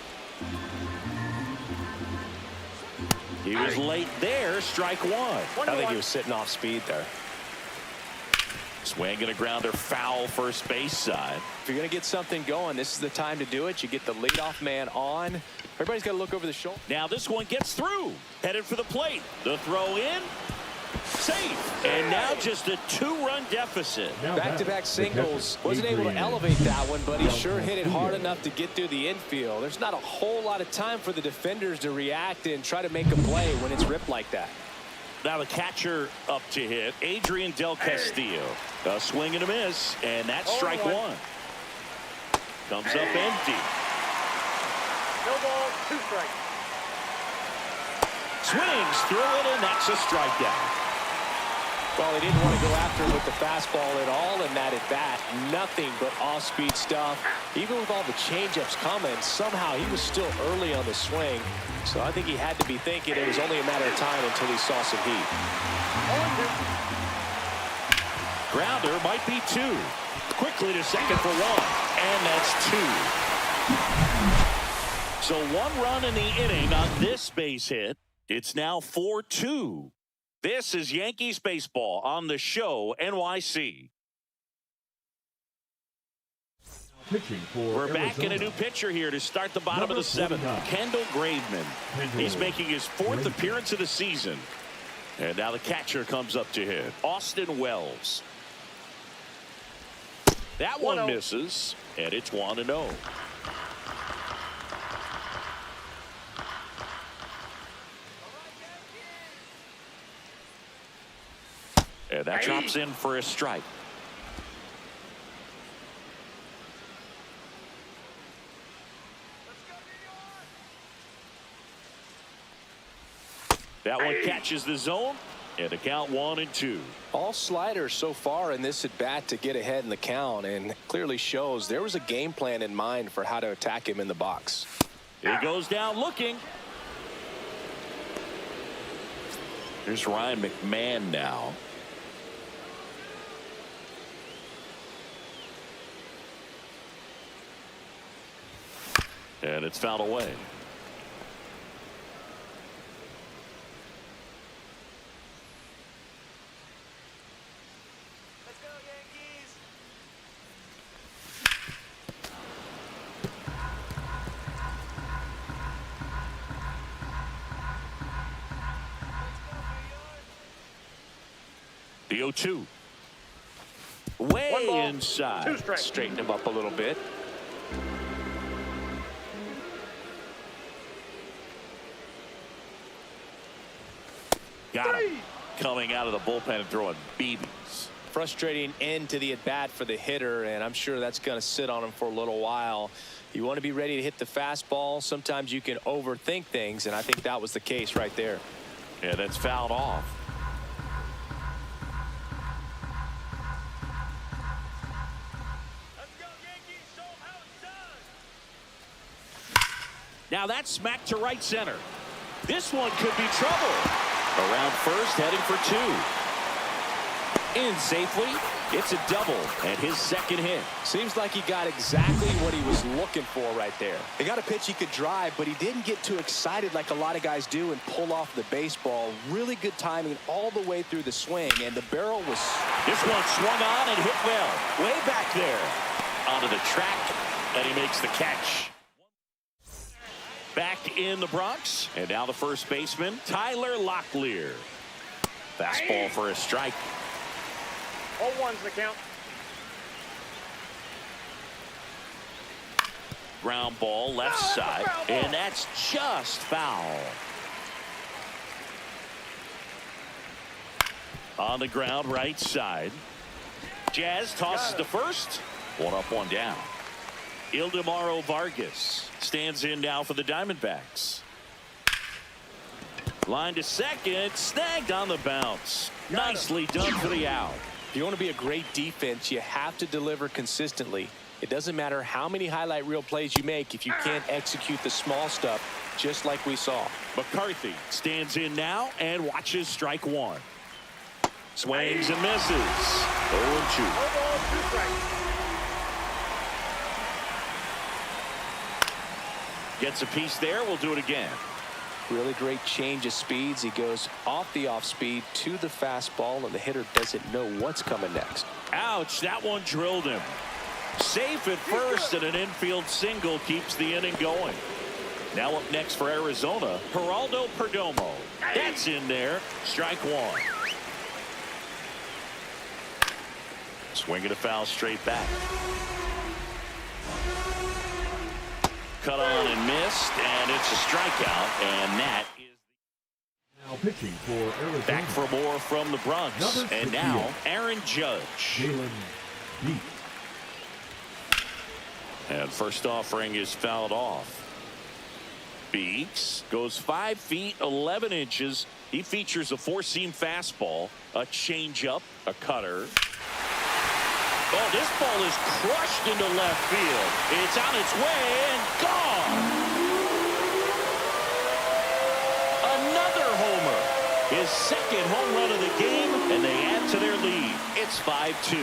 He was late there, strike 1. I think he was sitting off speed there. Swing and a grounder, foul first base side. If you're going to get something going, this is the time to do it. You get the leadoff man on. Everybody's got to look over the shoulder. Now this one gets through. Headed for the plate. The throw in. Safe. And now just a 2-run deficit. Back-to-back singles. Wasn't able to elevate that one, but he sure hit it hard enough to get through the infield. There's not a whole lot of time for the defenders to react and try to make a play when it's ripped like that. Now the catcher up to hit, Adrian Del Castillo. A swing and a miss, and that's strike 1. Comes up empty. No ball, 2 strikes. Swings through it, and that's a strikeout. Well, he didn't want to go after him with the fastball at all in that at-bat. Nothing but off-speed stuff. Even with all the change-ups coming, somehow he was still early on the swing. So I think he had to be thinking it was only a matter of time until he saw some heat. Grounder might be 2. Quickly to second for 1. And that's 2. So 1 run in the inning on this base hit. It's now 4-2. This is Yankees baseball on the show NYC. We're back in a new pitcher here to start the bottom of the 7th. Kendall Graveman. He's making his 4th appearance of the season. And now the catcher comes up to hit. Austin Wells. That one misses, and it's 1-0. And that drops in for a strike. That one catches the zone, and the count 1-2. All sliders so far in this at-bat to get ahead in the count, and clearly shows there was a game plan in mind for how to attack him in the box. He goes down looking. Here's Ryan McMahon now. And it's fouled away. Let's go, Yankees. The 0-2. Way 1 ball, inside. 2 strikes. Straighten him up a little bit. Got him. coming out of the bullpen and throwing BBs. Frustrating end to the at-bat for the hitter, and I'm sure that's going to sit on him for a little while. You want to be ready to hit the fastball. Sometimes you can overthink things, and I think that was the case right there. Yeah, that's fouled off. Let's go, Yankees. Show 'em how it's done. Now that's smacked to right center. This one could be trouble. Around first, heading for two. In safely. It's a double and his second hit. Seems like he got exactly what he was looking for right there. He got a pitch he could drive, but he didn't get too excited like a lot of guys do and pull off the baseball. Really good timing all the way through the swing, and the barrel was... This one swung on and hit well. Way back there. Onto the track, and he makes the catch. Back in the Bronx, and now the first baseman, Tyler Locklear. Fastball for a strike. 0-1's the count. Ground ball left side, and that's just foul. On the ground right side. Jazz tosses to first. One up, one down. Ildemaro Vargas stands in now for the Diamondbacks. Line to second, snagged on the bounce. Nicely done for the out. If you want to be a great defense, you have to deliver consistently. It doesn't matter how many highlight reel plays you make if you can't execute the small stuff, just like we saw. McCarthy stands in now and watches strike one. Swings and misses. 0-2. 1 ball, 2 strikes. Gets a piece there. We'll do it again. Really great change of speeds. He goes off the off speed to the fastball, and the hitter doesn't know what's coming next. Ouch, that one drilled him. Safe at first, and an infield single keeps the inning going. Now up next for Arizona, Geraldo Perdomo. That's in there. Strike one. Swinging a foul straight back. Cut on and missed, and it's a strikeout, and that is Now pitching for Arizona. back for more from the Bronx. Number And 68. now Aaron Judge. Jalen Beat. And first offering is fouled off. Beeks goes 5 feet 11 inches. He features a four-seam fastball, a changeup, a cutter. Oh, this ball is crushed into left field. It's on its way and gone. Another homer. His second home run of the game, and they add to their lead. It's 5-2.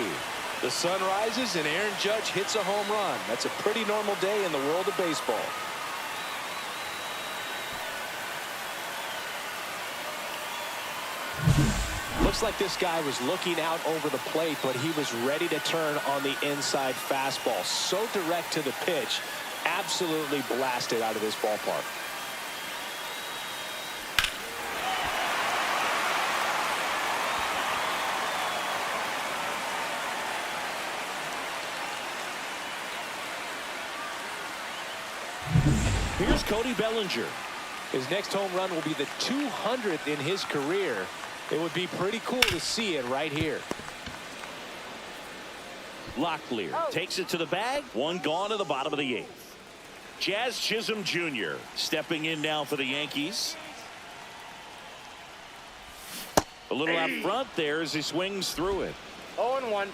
The sun rises and Aaron Judge hits a home run. That's a pretty normal day in the world of baseball. Looks like this guy was looking out over the plate, but he was ready to turn on the inside fastball. So direct to the pitch, absolutely blasted out of this ballpark. Here's Cody Bellinger. His next home run will be the 200th in his career. It would be pretty cool to see it right here. Locklear takes it to the bag. One gone to the bottom of the eighth. Jazz Chisholm Jr. stepping in now for the Yankees. A little out front there as he swings through it. 0-1.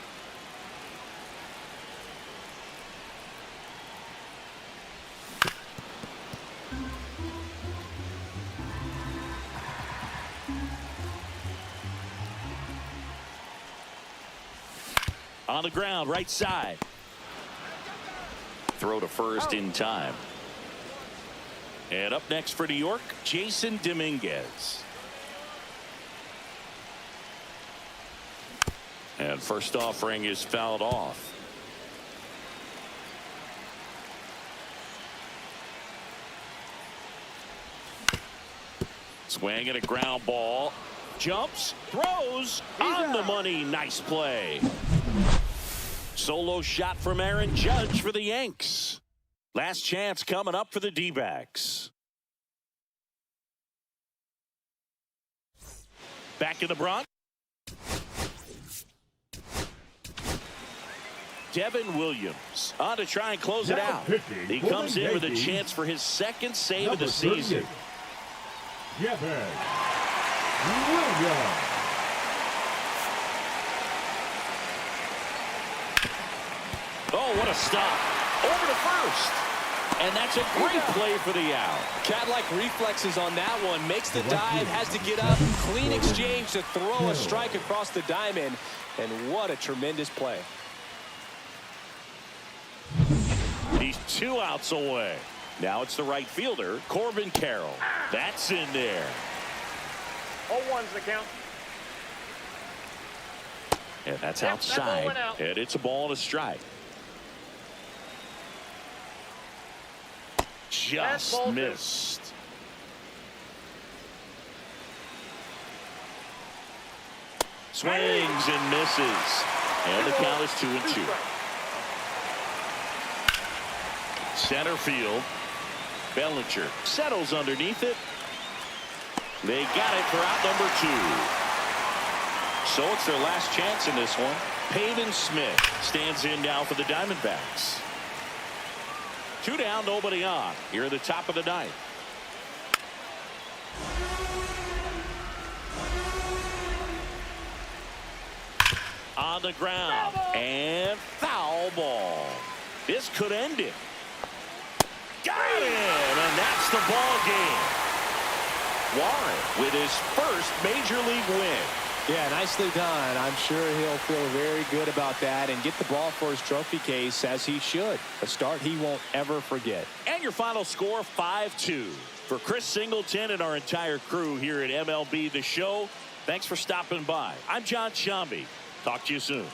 On the ground, right side. Throw to first in time. And up next for New York, Jason Dominguez. And first offering is fouled off. Swing and a ground ball. Jumps, throws, on the money. Nice play. Solo shot from Aaron Judge for the Yanks. Last chance coming up for the D-backs. Back in the Bronx. Devin Williams on to try and close it out. He comes in with a chance for his second save of the season. Devin Williams. Oh, what a stop. Over to first. And that's a great play for the out. Cat-like reflexes on that one. Makes the dive, has to get up. Clean exchange to throw a strike across the diamond. And what a tremendous play. He's 2 outs away. Now it's the right fielder, Corbin Carroll. That's in there. 0-1's the count. And that's Yep, outside. that ball went out. And it's a ball and a strike. Just missed. Swings and misses. And the count is 2-2. Center field. Bellinger settles underneath it. They got it for out number 2. So it's their last chance in this one. Pavin Smith stands in now for the Diamondbacks. 2 down, nobody on. Here at the top of the 9th. On the ground. And foul ball. This could end it. Got him, and that's the ball game. Warren with his first major league win. Yeah, nicely done. I'm sure he'll feel very good about that and get the ball for his trophy case, as he should. A start he won't ever forget. And your final score, 5-2. For Chris Singleton and our entire crew here at MLB The Show, thanks for stopping by. I'm John Shambi. Talk to you soon.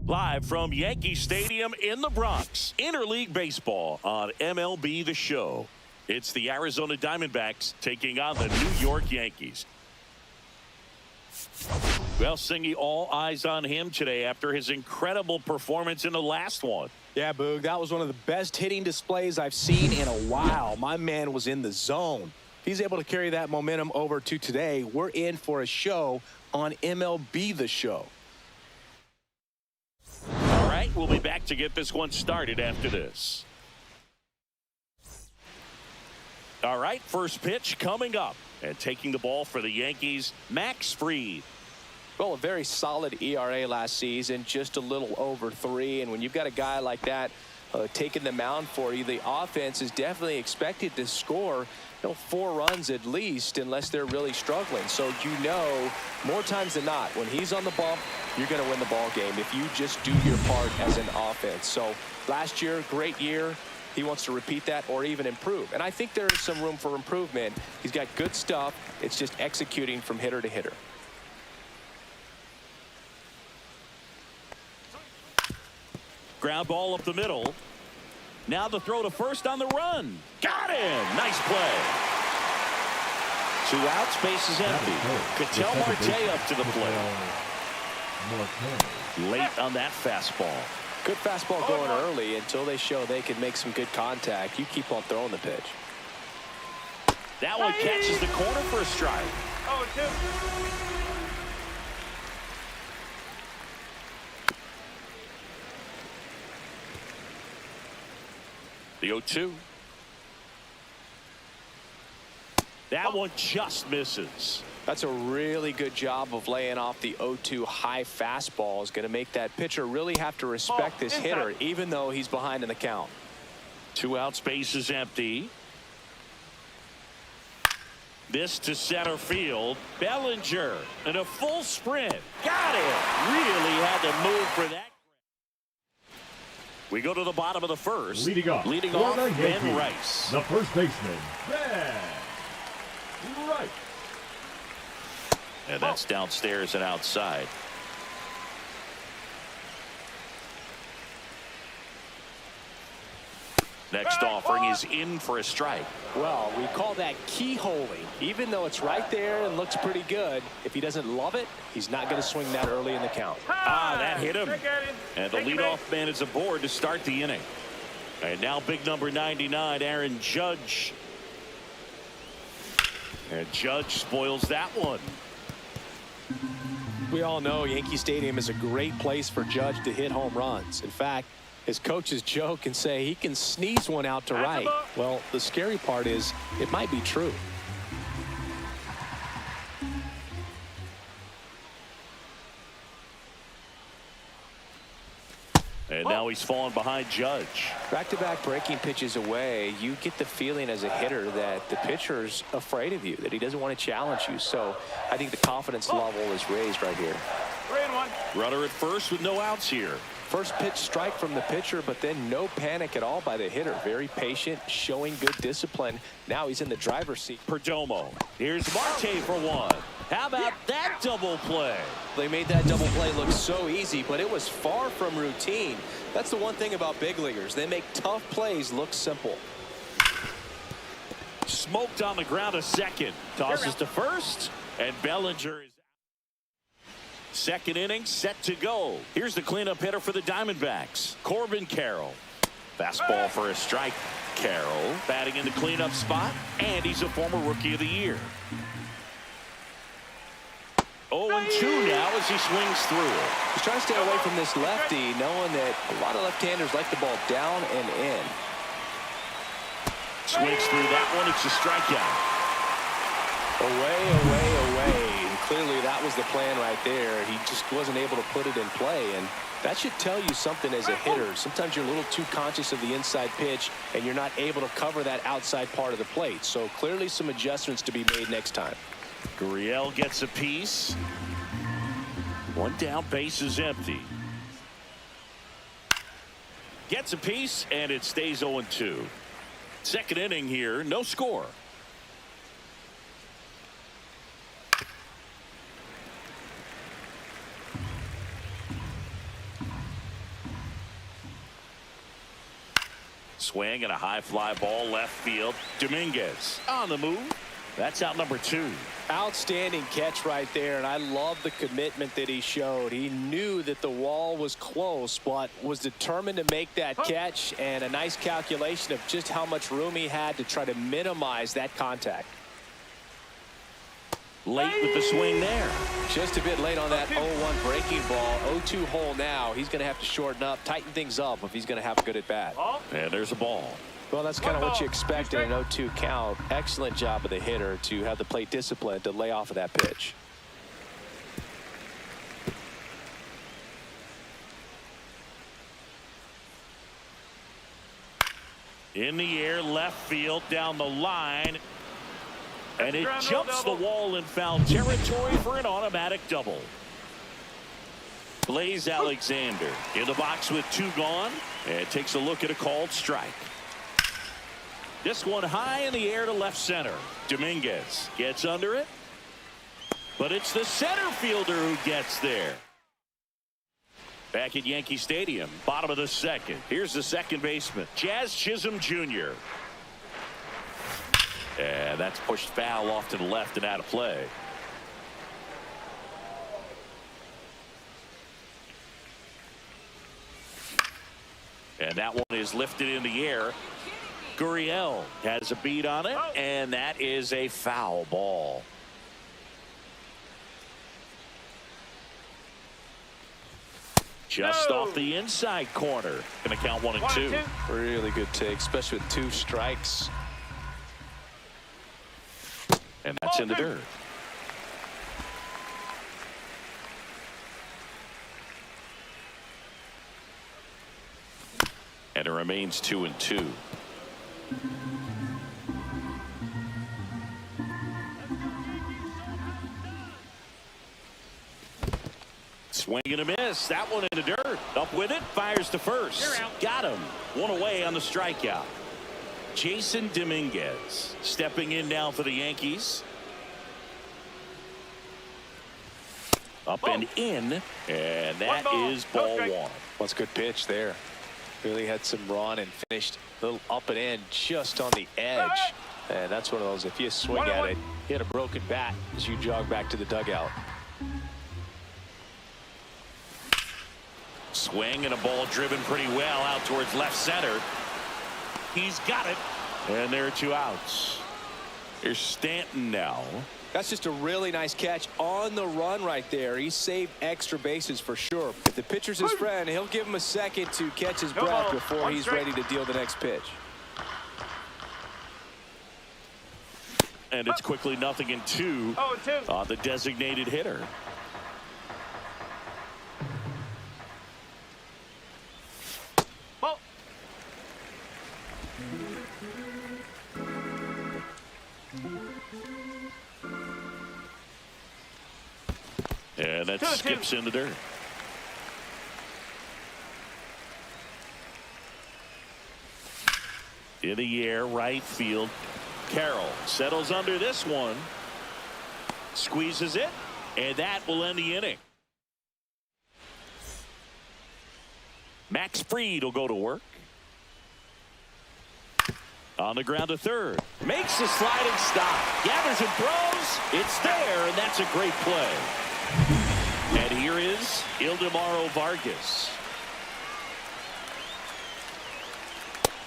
Live from Yankee Stadium in the Bronx, Interleague Baseball on MLB The Show. It's the Arizona Diamondbacks taking on the New York Yankees. Well, Singy, all eyes on him today after his incredible performance in the last one. Yeah, Boog, that was one of the best hitting displays I've seen in a while. My man was in the zone. If he's able to carry that momentum over to today, we're in for a show on MLB The Show. All right, we'll be back to get this one started after this. All right, first pitch coming up. And taking the ball for the Yankees, Max Fried. Well, a very solid ERA last season, just a little over 3. And when you've got a guy like that taking the mound for you, the offense is definitely expected to score 4 runs at least, unless they're really struggling. So more times than not, when he's on the bump, you're going to win the ball game if you just do your part as an offense. So last year, great year. He wants to repeat that or even improve. And I think there is some room for improvement. He's got good stuff. It's just executing from hitter to hitter. Ground ball up the middle. Now the throw to first on the run. Got him. Nice play. 2 outs, bases empty. Ketel Marte up to the plate. Late on that fastball. Good fastball going early until they show they can make some good contact. You keep on throwing the pitch. That one catches the corner for a strike. 0-2. The 0-2. That one just misses. That's a really good job of laying off the 0-2 high fastball. Is going to make that pitcher really have to respect this hitter, even though he's behind in the count. 2 outs, bases empty. This to center field. Bellinger in a full sprint. Got it. Really had to move for that. We go to the bottom of the first. Leading off Ben Rice. The first baseman, Ben Rice. And that's downstairs and outside. Next offering is in for a strike. Well, we call that keyholing. Even though it's right there and looks pretty good, if he doesn't love it, he's not going to swing that early in the count. That hit him. And the leadoff man is aboard to start the inning. And now big number 99, Aaron Judge. And Judge spoils that one. We all know Yankee Stadium is a great place for Judge to hit home runs. In fact, his coaches joke and say he can sneeze one out to right. Well, the scary part is it might be true. And now he's fallen behind Judge. Back-to-back breaking pitches away, you get the feeling as a hitter that the pitcher's afraid of you, that he doesn't want to challenge you. So I think the confidence level is raised right here. 3-1. Runner at first with no outs here. First pitch strike from the pitcher, but then no panic at all by the hitter. Very patient, showing good discipline. Now he's in the driver's seat. Perdomo. Here's Marte for one. How about that double play? They made that double play look so easy, but it was far from routine. That's the one thing about big leaguers. They make tough plays look simple. Smoked on the ground a second. Tosses to first, and Bellinger is second inning set to go. Here's the cleanup hitter for the Diamondbacks, Corbin Carroll. Fastball for a strike. Carroll batting in the cleanup spot, and he's a former Rookie of the Year. 0-2 now as he swings through. He's trying to stay away from this lefty, knowing that a lot of left-handers like the ball down and in. Swings through that one. It's a strikeout. Away, away, away. And clearly that was the plan right there. He just wasn't able to put it in play, and that should tell you something as a hitter. Sometimes you're a little too conscious of the inside pitch, and you're not able to cover that outside part of the plate. So clearly some adjustments to be made next time. Gurriel gets a piece. One down, base is empty. Gets a piece, and it stays 0-2. Second inning here, no score. Swing and a high fly ball left field. Dominguez on the move. That's out number 2. Outstanding catch right there, and I love the commitment that he showed. He knew that the wall was close, but was determined to make that catch, and a nice calculation of just how much room he had to try to minimize that contact. Late with the swing there. Just a bit late on that 0-1 breaking ball. 0-2 hole now. He's going to have to shorten up, tighten things up if he's going to have a good at bat. And there's a ball. Well, that's kind of what you expect in an 0-2 count. Excellent job of the hitter to have the plate discipline to lay off of that pitch. In the air, left field, down the line. And it jumps the wall in foul territory for an automatic double. Blaze Alexander in the box with 2 gone, and takes a look at a called strike. This one high in the air to left center. Dominguez gets under it, but it's the center fielder who gets there. Back at Yankee Stadium, bottom of the second. Here's the second baseman, Chisholm Jr. And that's pushed foul off to the left and out of play. And that one is lifted in the air. Gurriel has a beat on it, and that is a foul ball. Just off the inside corner. Gonna count 1-2. Really good take, especially with 2 strikes. And that's in the dirt. And it remains 2-2. Swing and a miss. That one in the dirt. Up with it. Fires to first. Got him. One away on the strikeout. Jason Dominguez stepping in now for the Yankees. Up and in. And that is ball 1. What's a good pitch there. Really had some run and finished a little up and in just on the edge. And that's one of those, if you swing at it, hit a broken bat as you jog back to the dugout. Swing and a ball driven pretty well out towards left center. He's got it. And there are 2 outs. Here's Stanton now. That's just a really nice catch on the run right there. He saved extra bases for sure. If the pitcher's his friend, he'll give him a second to catch his breath before he's ready to deal the next pitch. And it's quickly 0-2 on the designated hitter. And that skips in the dirt. In the air, right field. Carroll settles under this one. Squeezes it. And that will end the inning. Max Fried will go to work. On the ground to third. Makes the sliding stop. Gathers and throws. It's there, and that's a great play. And here is Ildemaro Vargas.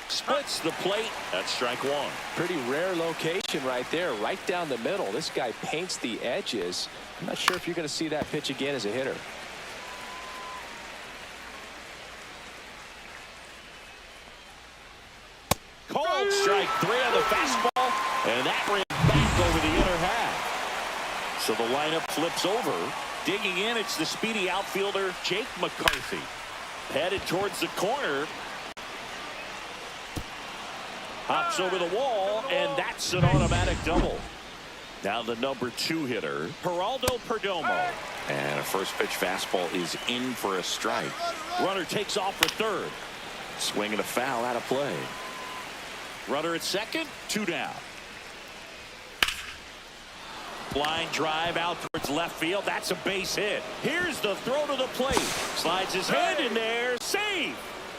Splits the plate. That's strike 1. Pretty rare location right there, right down the middle. This guy paints the edges. I'm not sure if you're going to see that pitch again as a hitter. Cold strike 3 on the fastball, and that ran back over the inner half. So the lineup flips over. Digging in, it's the speedy outfielder Jake McCarthy. Headed towards the corner. Hops over the wall, and that's an automatic double. Now the number 2 hitter, Geraldo Perdomo. And a first pitch fastball is in for a strike. Runner takes off for third. Swinging a foul out of play. Runner at second, 2 down. Line drive out towards left field. That's a base hit. Here's the throw to the plate. Slides his hand in there. Save.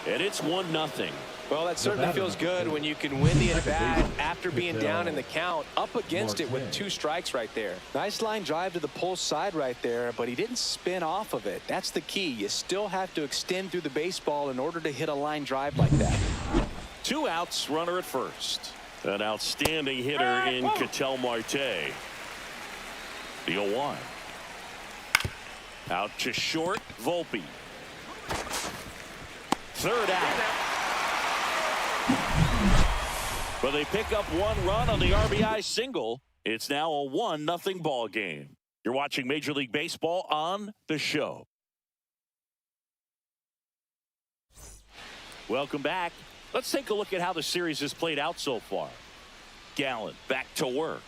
And it's 1-0. Well, that certainly feels good when you can win the at-bat after being down in the count, up against it with 2 strikes right there. Nice line drive to the pull side right there, but he didn't spin off of it. That's the key. You still have to extend through the baseball in order to hit a line drive like that. 2 outs, runner at first. An outstanding hitter in Ketel Marte. The 0-1. Out to short, Volpe. Third out. But they pick up 1 run on the RBI single. It's now a 1-0 ball game. You're watching Major League Baseball on the show. Welcome back. Let's take a look at how the series has played out so far. Gallen back to work.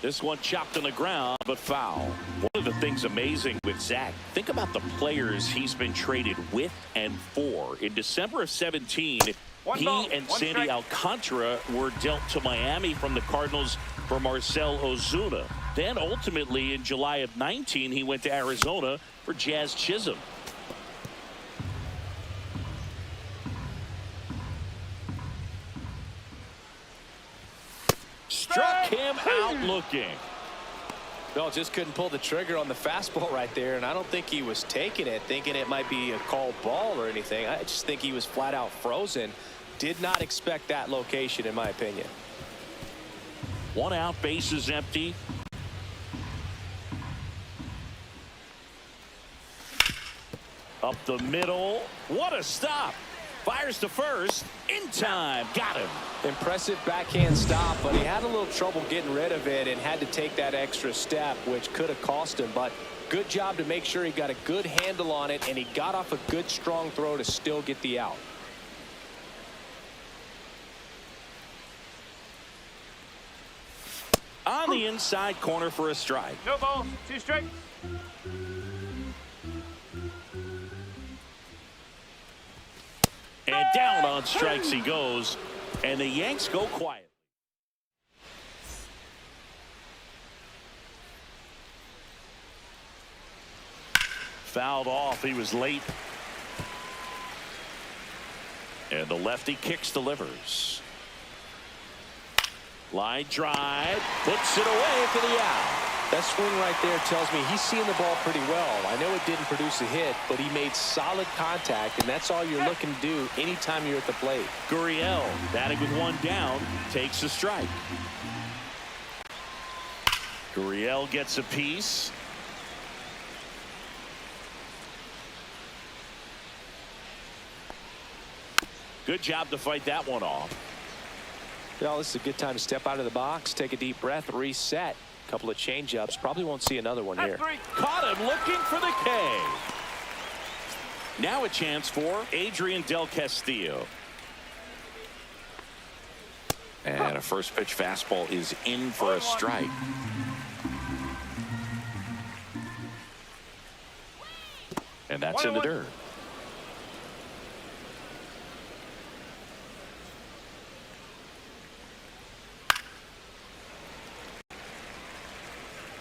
This one chopped on the ground, but foul. One of the things amazing with Zach, think about the players he's been traded with and for. In December of 17, he and Sandy Alcantara were dealt to Miami from the Cardinals for Marcell Ozuna. Then ultimately in July of 19, he went to Arizona for Jazz Chisholm. Struck him out looking. No, just couldn't pull the trigger on the fastball right there, and I don't think he was taking it, thinking it might be a called ball or anything. I just think he was flat out frozen. Did not expect that location, in my opinion. 1 out, bases empty. Up the middle. What a stop. Fires to first. In time. Got him. Impressive backhand stop, but he had a little trouble getting rid of it and had to take that extra step, which could have cost him. But good job to make sure he got a good handle on it, and he got off a good strong throw to still get the out. On the inside corner for a strike. No balls, 2 strikes. And down on strikes he goes, and the Yanks go quiet. Fouled off. He was late. And the lefty kicks, delivers. Line drive, puts it away for the out. That swing right there tells me he's seeing the ball pretty well. I know it didn't produce a hit, but he made solid contact, and that's all you're looking to do anytime you're at the plate. Gurriel, batting with 1 down, takes a strike. Gurriel gets a piece. Good job to fight that one off. Well, this is a good time to step out of the box, take a deep breath, reset. Couple of change-ups. Probably won't see another one here. Caught him looking for the K. Now a chance for Adrian Del Castillo. And a first pitch fastball is in for a strike. And that's in the dirt.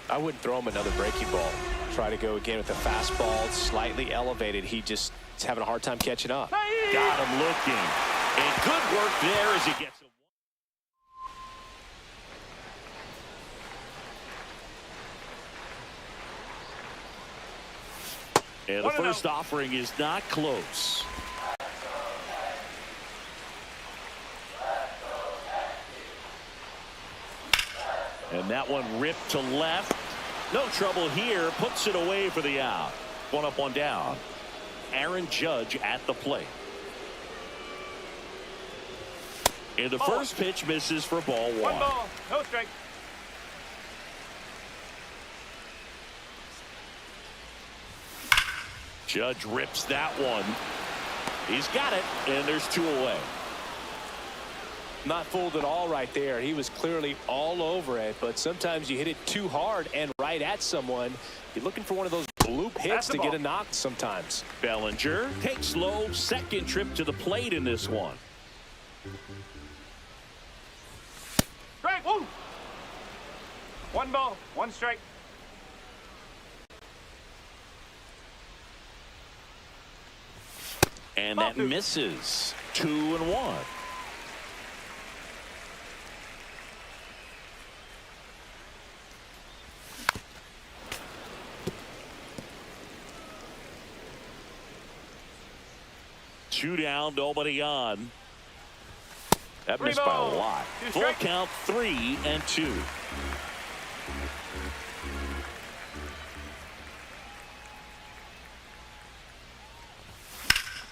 I wouldn't throw him another breaking ball. Try to go again with the fastball, slightly elevated. He just is having a hard time catching up. Got him looking. And good work there as he gets a And the first offering is not close. And that one ripped to left. No trouble here. Puts it away for the out. 1 up, 1 down. Aaron Judge at the plate. And the first pitch misses for ball 1. 1 ball, no strike. Judge rips that one. He's got it, and there's 2 away. Not fooled at all right there. He was clearly all over it, but sometimes you hit it too hard and right at someone. You're looking for one of those bloop hits to get a knock sometimes. Bellinger takes low, second trip to the plate in this one. Strike. Woo. 1 ball, 1 strike. And that misses. 2-1. Two down, nobody on. That missed by a lot. Full count, 3-2.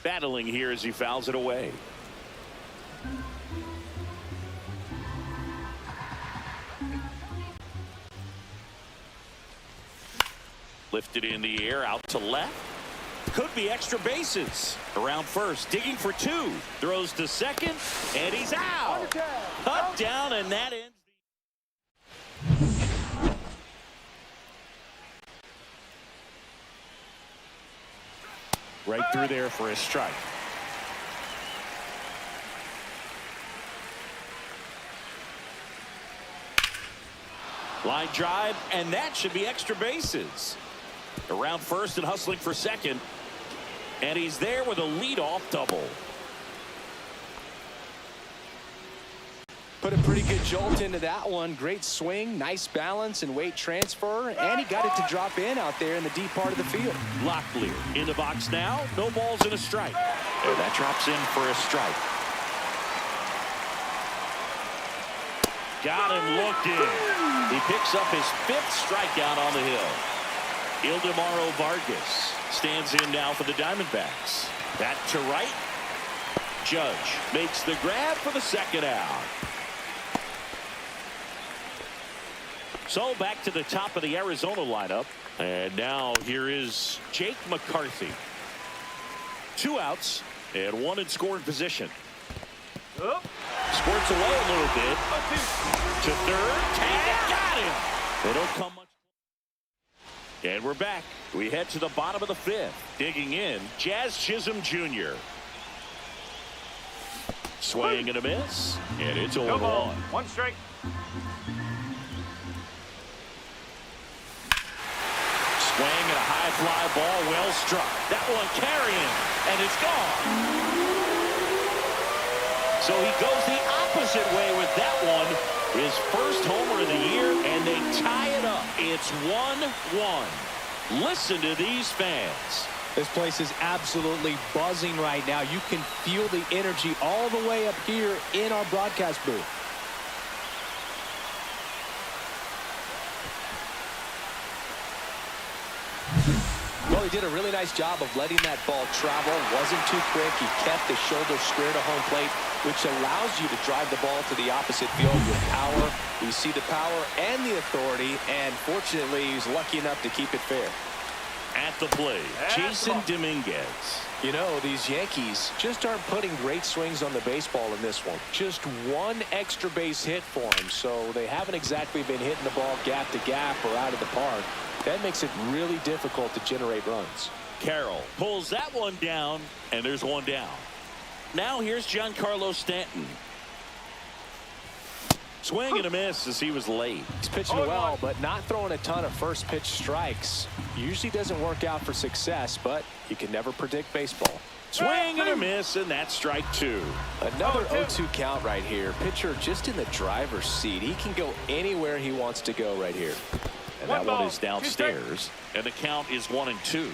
Battling here as he fouls it away. Lifted in the air, out to left. Could be extra bases. Around first, digging for 2. Throws to second, and he's out. Up, down, and that ends. Right through there for a strike. Line drive, and that should be extra bases. Around first and hustling for second. And he's there with a leadoff double. Put a pretty good jolt into that one. Great swing, nice balance and weight transfer, and he got it to drop in out there in the deep part of the field. Locklear in the box now. No balls and a strike. And that drops in for a strike. Got him looking. He picks up his 5th strikeout on the hill. Ildemaro Vargas stands in now for the Diamondbacks. Back to right. Judge makes the grab for the second out. So back to the top of the Arizona lineup. And now here is Jake McCarthy. 2 outs and 1 in scoring position. Squirts away a little bit. To third. Tag. Got him. They don't come much. And we're back. We head to the bottom of the 5th. Digging in, Chisholm Jr. Swing and a miss. And it's 0-1. 1 strike. Swing and a high fly ball, well struck. That one carrying, and it's gone. So he goes the opposite way with that one. His first homer of the year, and they tie it up. It's 1-1. Listen to these fans. This place is absolutely buzzing right now. You can feel the energy all the way up here in our broadcast booth. Well, he did a really nice job of letting that ball travel. Wasn't too quick. He kept the shoulder square to home plate, which allows you to drive the ball to the opposite field with power. You see the power and the authority, and fortunately, he's lucky enough to keep it fair. At the plate, Jason Dominguez. You know, these Yankees just aren't putting great swings on the baseball in this one. Just 1 extra base hit for him, so they haven't exactly been hitting the ball gap to gap or out of the park. That makes it really difficult to generate runs. Carroll pulls that one down, and there's 1 down. Now here's Giancarlo Stanton. Swing and a miss as he was late. He's pitching well, but not throwing a ton of first pitch strikes. Usually doesn't work out for success, but you can never predict baseball. Swing and a miss, and that's strike 2. Another 0-2 count right here. Pitcher just in the driver's seat. He can go anywhere he wants to go right here. And that one is downstairs, and the count is 1-2.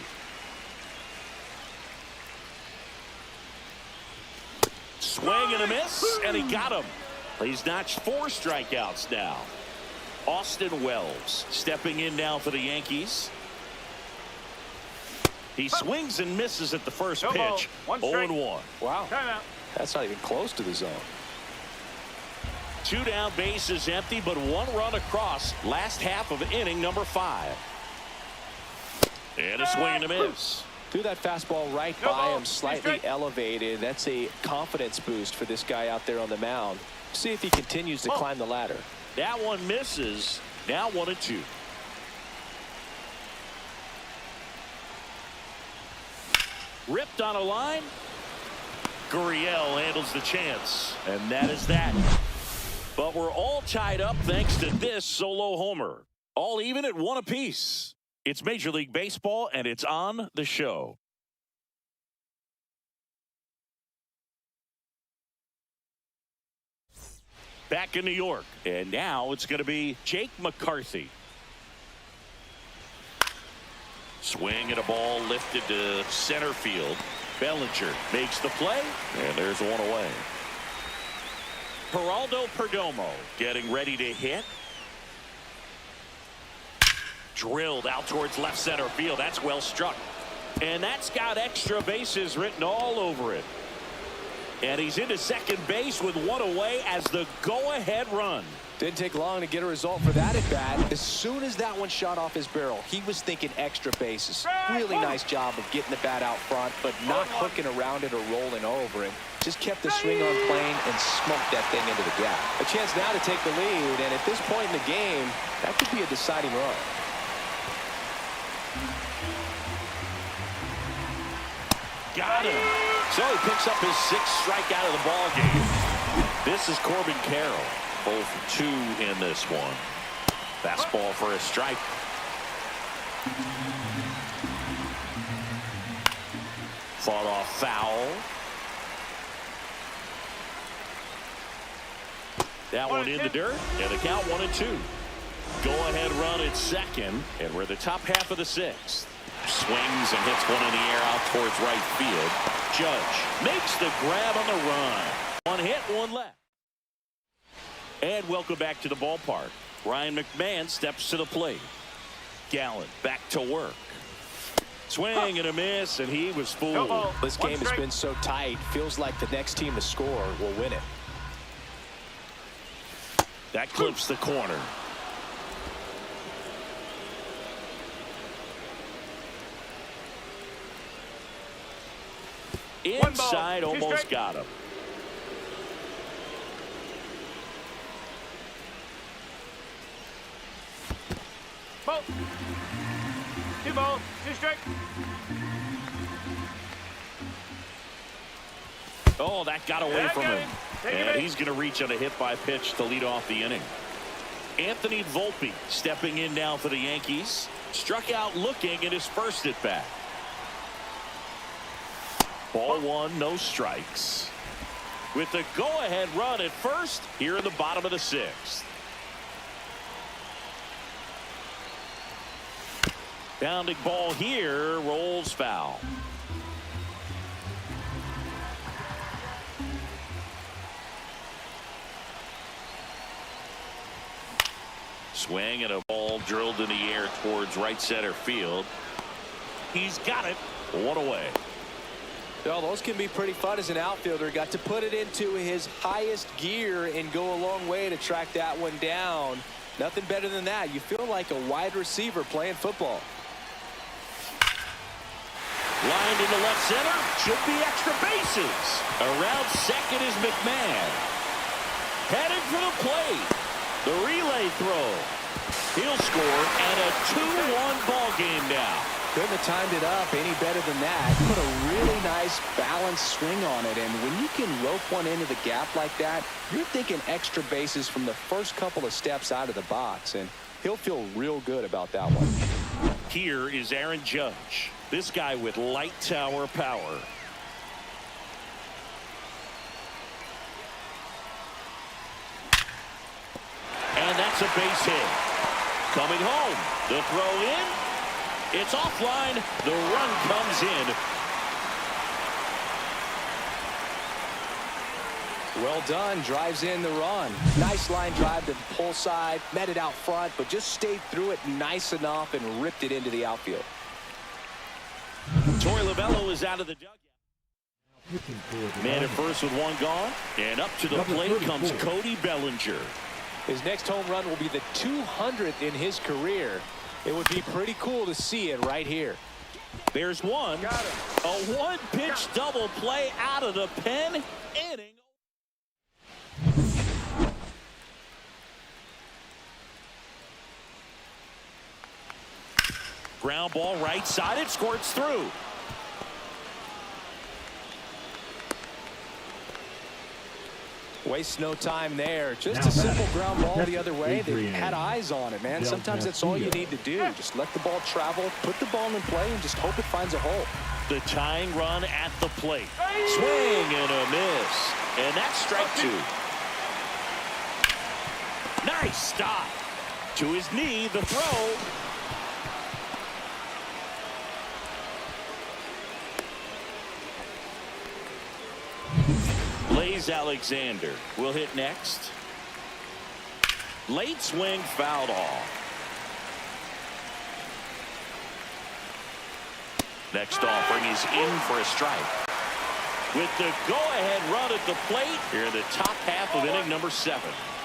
Swing and a miss, and he got him. He's notched 4 strikeouts now. Austin Wells stepping in now for the Yankees. He swings and misses at the first pitch. 0-1. Wow. That's not even close to the zone. 2 down, bases empty, but 1 run across. Last half of inning number 5. And a swing and a miss. Threw that fastball right by him, slightly elevated. That's a confidence boost for this guy out there on the mound. See if he continues to climb the ladder. That one misses. Now 1-2. Ripped on a line. Gurriel handles the chance. And that is that. But we're all tied up thanks to this solo homer. All even at 1 apiece. It's Major League Baseball, and it's on the show. Back in New York, and now it's going to be Jake McCarthy. Swing and a ball lifted to center field. Bellinger makes the play, and there's 1 away. Geraldo Perdomo getting ready to hit. Drilled out towards left center field. That's well struck. And that's got extra bases written all over it. And he's into second base with 1 away as the go-ahead run. Didn't take long to get a result for that at bat. As soon as that one shot off his barrel, he was thinking extra bases. Really nice job of getting the bat out front, but not hooking around it or rolling over it. Just kept the swing on plane and smoked that thing into the gap. A chance now to take the lead, and at this point in the game, that could be a deciding run. Got him. So he picks up his 6th strikeout of the ball game. This is Corbin Carroll. 0 for 2 in this one. Fastball for a strike. Fought off foul. That one in the dirt, and the count 1-2. Go-ahead run at second, and we're the top half of the sixth. Swings and hits one in the air out towards right field. Judge makes the grab on the run. One hit, one left. And welcome back to the ballpark. Ryan McMahon steps to the plate. Gallant back to work. Swing and a miss, and he was fooled. This game has been so tight. Feels like the next team to score will win it. That clips the corner. Inside, almost got him. Ball. 2 balls, 2 strikes. Oh, that got away from him. And he's going to reach on a hit by pitch to lead off the inning. Anthony Volpe stepping in now for the Yankees. Struck out looking at his first at bat. Ball 1, no strikes. With the go-ahead run at first here in the bottom of the sixth. Bounding ball here, rolls foul. Swing and a ball drilled in the air towards right center field. He's got it. 1 away. Well, those can be pretty fun as an outfielder. Got to put it into his highest gear and go a long way to track that one down. Nothing better than that. You feel like a wide receiver playing football. Lined into left center. Should be extra bases. Around second is McMahon. Headed for the plate. The relay throw. He'll score and a 2-1 ball game now. Couldn't have timed it up any better than that. Put a really nice balanced swing on it, and when you can rope one into the gap like that, you're thinking extra bases from the first couple of steps out of the box, and he'll feel real good about that one. Here is Aaron Judge. This guy with light tower power. And that's a base hit. Coming home. The throw in. It's offline. The run comes in. Well done. Drives in the run. Nice line drive to the pull side. Met it out front, but just stayed through it nice enough and ripped it into the outfield. Torey Lovullo is out of the dugout. Man at first with 1 gone. And up to the plate comes Cody Bellinger. His next home run will be the 200th in his career. It would be pretty cool to see it right here. There's one. A one-pitch double play out of the pen. Inning. Ground ball right side. It squirts through. Wastes no time there. Just a simple ground ball the other way. They had eyes on it, man. Sometimes that's all you need to do. Just let the ball travel, put the ball in play, and just hope it finds a hole. The tying run at the plate. Swing and a miss. And that's strike 2. Nice stop. To his knee, the throw. Alexander will hit next. Late swing fouled off. Next offering is in for a strike. With the go-ahead run at the plate here in the top half of inning number 7.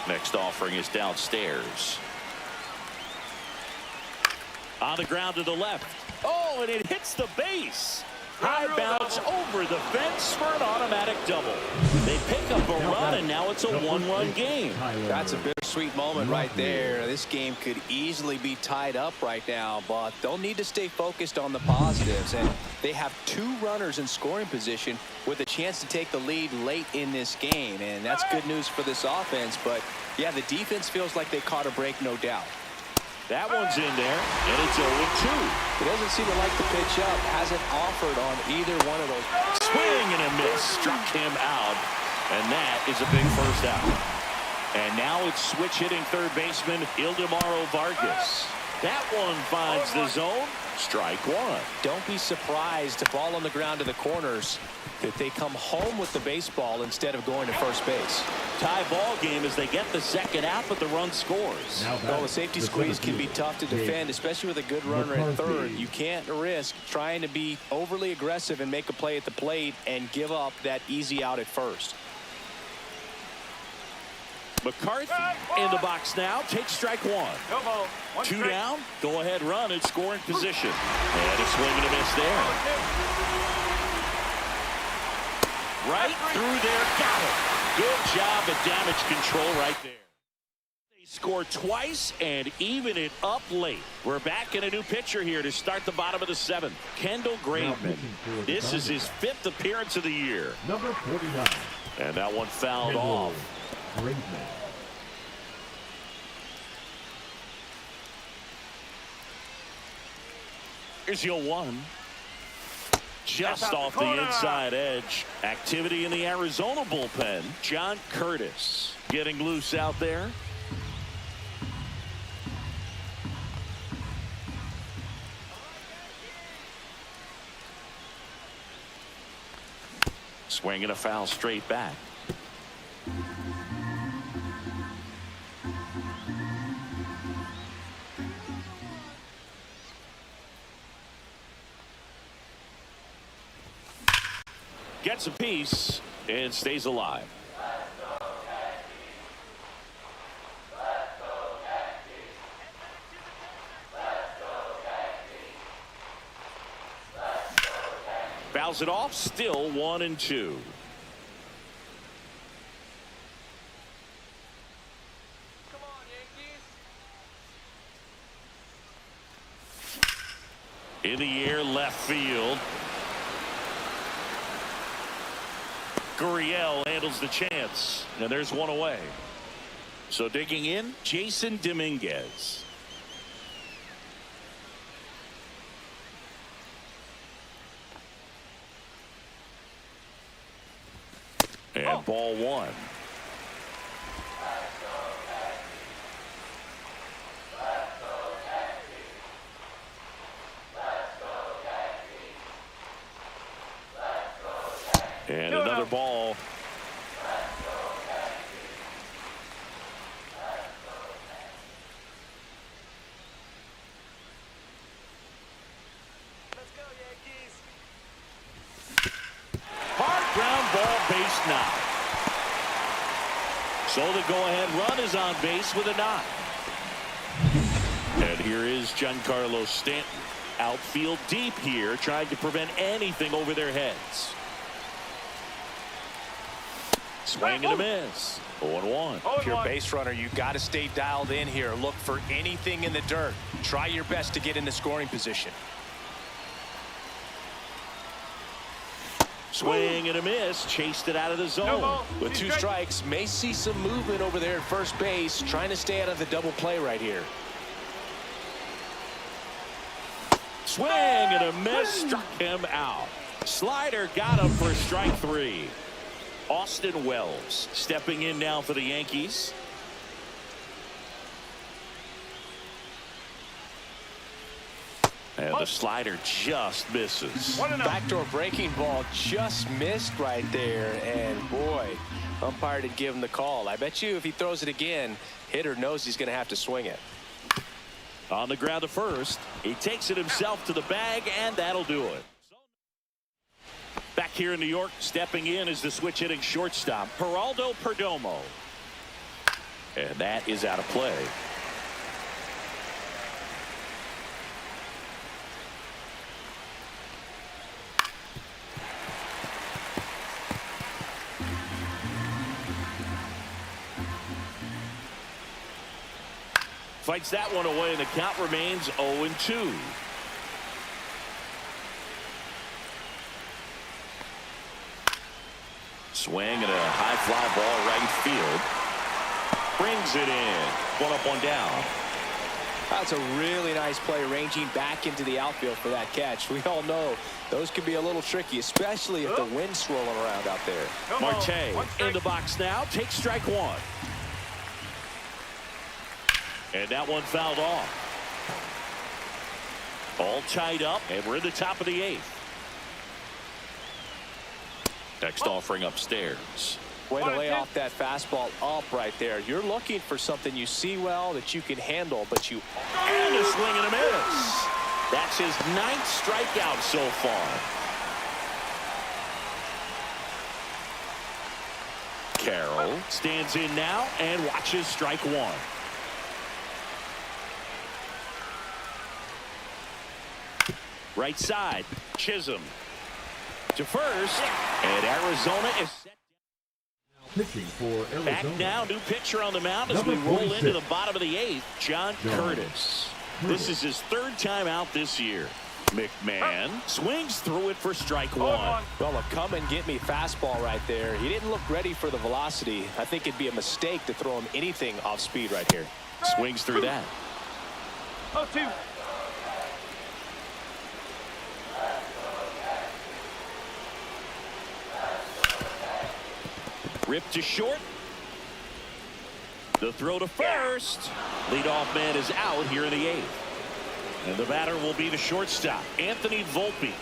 Next offering is downstairs. On the ground to the left. Oh, and it hits the base. High bounce over the fence for an automatic double. They pick up a run, and now it's a 1-run game. That's a bittersweet moment right there. This game could easily be tied up right now, but they'll need to stay focused on the positives. And they have 2 runners in scoring position with a chance to take the lead late in this game. And that's good news for this offense. But, yeah, the defense feels like they caught a break, no doubt. That one's in there, and it's 0-2. He doesn't seem to like the pitch up. Hasn't offered on either one of those. Swing and a miss. Struck him out, and that is a big first out. And now it's switch hitting third baseman Ildemaro Vargas. That one finds the zone. Strike one. Don't be surprised to ball on the ground to the corners that they come home with the baseball instead of going to first base. Tie ball game as they get the second out, but the run scores. Well, the safety squeeze can be tough to defend, especially with a good runner at third. You can't risk trying to be overly aggressive and make a play at the plate and give up that easy out at first. McCarthy in the box now. Takes strike one. No ball. One Two strike. down. Go ahead run in scoring position. And a swing and a miss there. Right through there. Got it. Good job at damage control right there. They score twice and even it up late. We're back in a new pitcher here to start the bottom of the seventh. Kendall Graveman. This is his 5th appearance of the year. Number 49. And that one fouled off. Graveman. Here's your one. Just off the inside edge. Activity in the Arizona bullpen. John Curtis getting loose out there. Swinging a foul straight back. Gets a piece and stays alive. Fouls it off. Still 1-2. In the air, left field. Gurriel handles the chance, and there's one away. So digging in, Jason Dominguez. And ball one. And another ball. Let's go, Yankees. Hard ground ball, base knock. So the go-ahead run is on base with a knock. And here is Giancarlo Stanton. Outfield deep here, trying to prevent anything over their heads. Swing and a miss. 0-1. If you're a base runner, you got to stay dialed in here. Look for anything in the dirt. Try your best to get in the scoring position. Swing and a miss. Chased it out of the zone. With 2 strikes, may see some movement over there at first base. Trying to stay out of the double play right here. Swing and a miss. Struck him out. Slider got him for strike 3. Austin Wells stepping in now for the Yankees. And the slider just misses. Backdoor breaking ball just missed right there. And boy, umpire did give him the call. I bet you if he throws it again, hitter knows he's going to have to swing it. On the ground to first. He takes it himself to the bag, and that'll do it. Back here in New York, stepping in is the switch hitting shortstop, Geraldo Perdomo. And that is out of play. Fights that one away, and the count remains 0-2. Swing and a high fly ball right field. Brings it in. 1 up, 1 down. That's a really nice play, ranging back into the outfield for that catch. We all know those can be a little tricky, especially if the wind's swirling around out there. Marte in the box now, takes strike one. And that one fouled off. All tied up, and we're in the top of the 8th. Next offering upstairs. Way to lay off that fastball up right there. You're looking for something you see well that you can handle, but you... And a swing and a miss. That's his 9th strikeout so far. Carroll stands in now and watches strike one. Right side, Chisholm to first, and Arizona is set. Pitching for Arizona. Back now, new pitcher on the mound as we roll into the bottom of the 8th, John Curtis. This is his 3rd time out this year. McMahon swings through it for strike one. Well, a come and get me fastball right there. He didn't look ready for the velocity. I think it'd be a mistake to throw him anything off speed right here. Swings through that. 0-2. Ripped to short. The throw to first. Leadoff man is out here in the 8th. And the batter will be the shortstop, Anthony Volpe.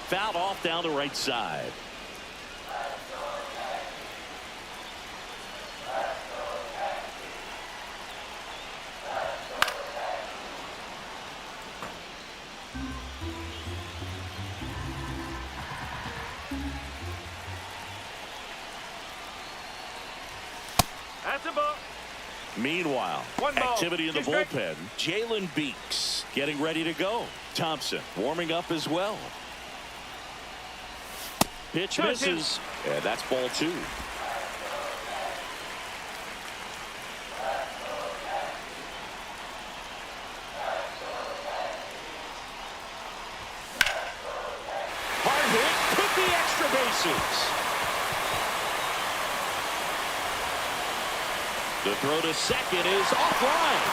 Fouled off down the right side. That's a ball. Meanwhile, activity in the bullpen. Jalen Beeks getting ready to go. Thompson warming up as well. Pitch misses, and that's ball 2. Hard hit, could be extra bases. The throw to second is offline.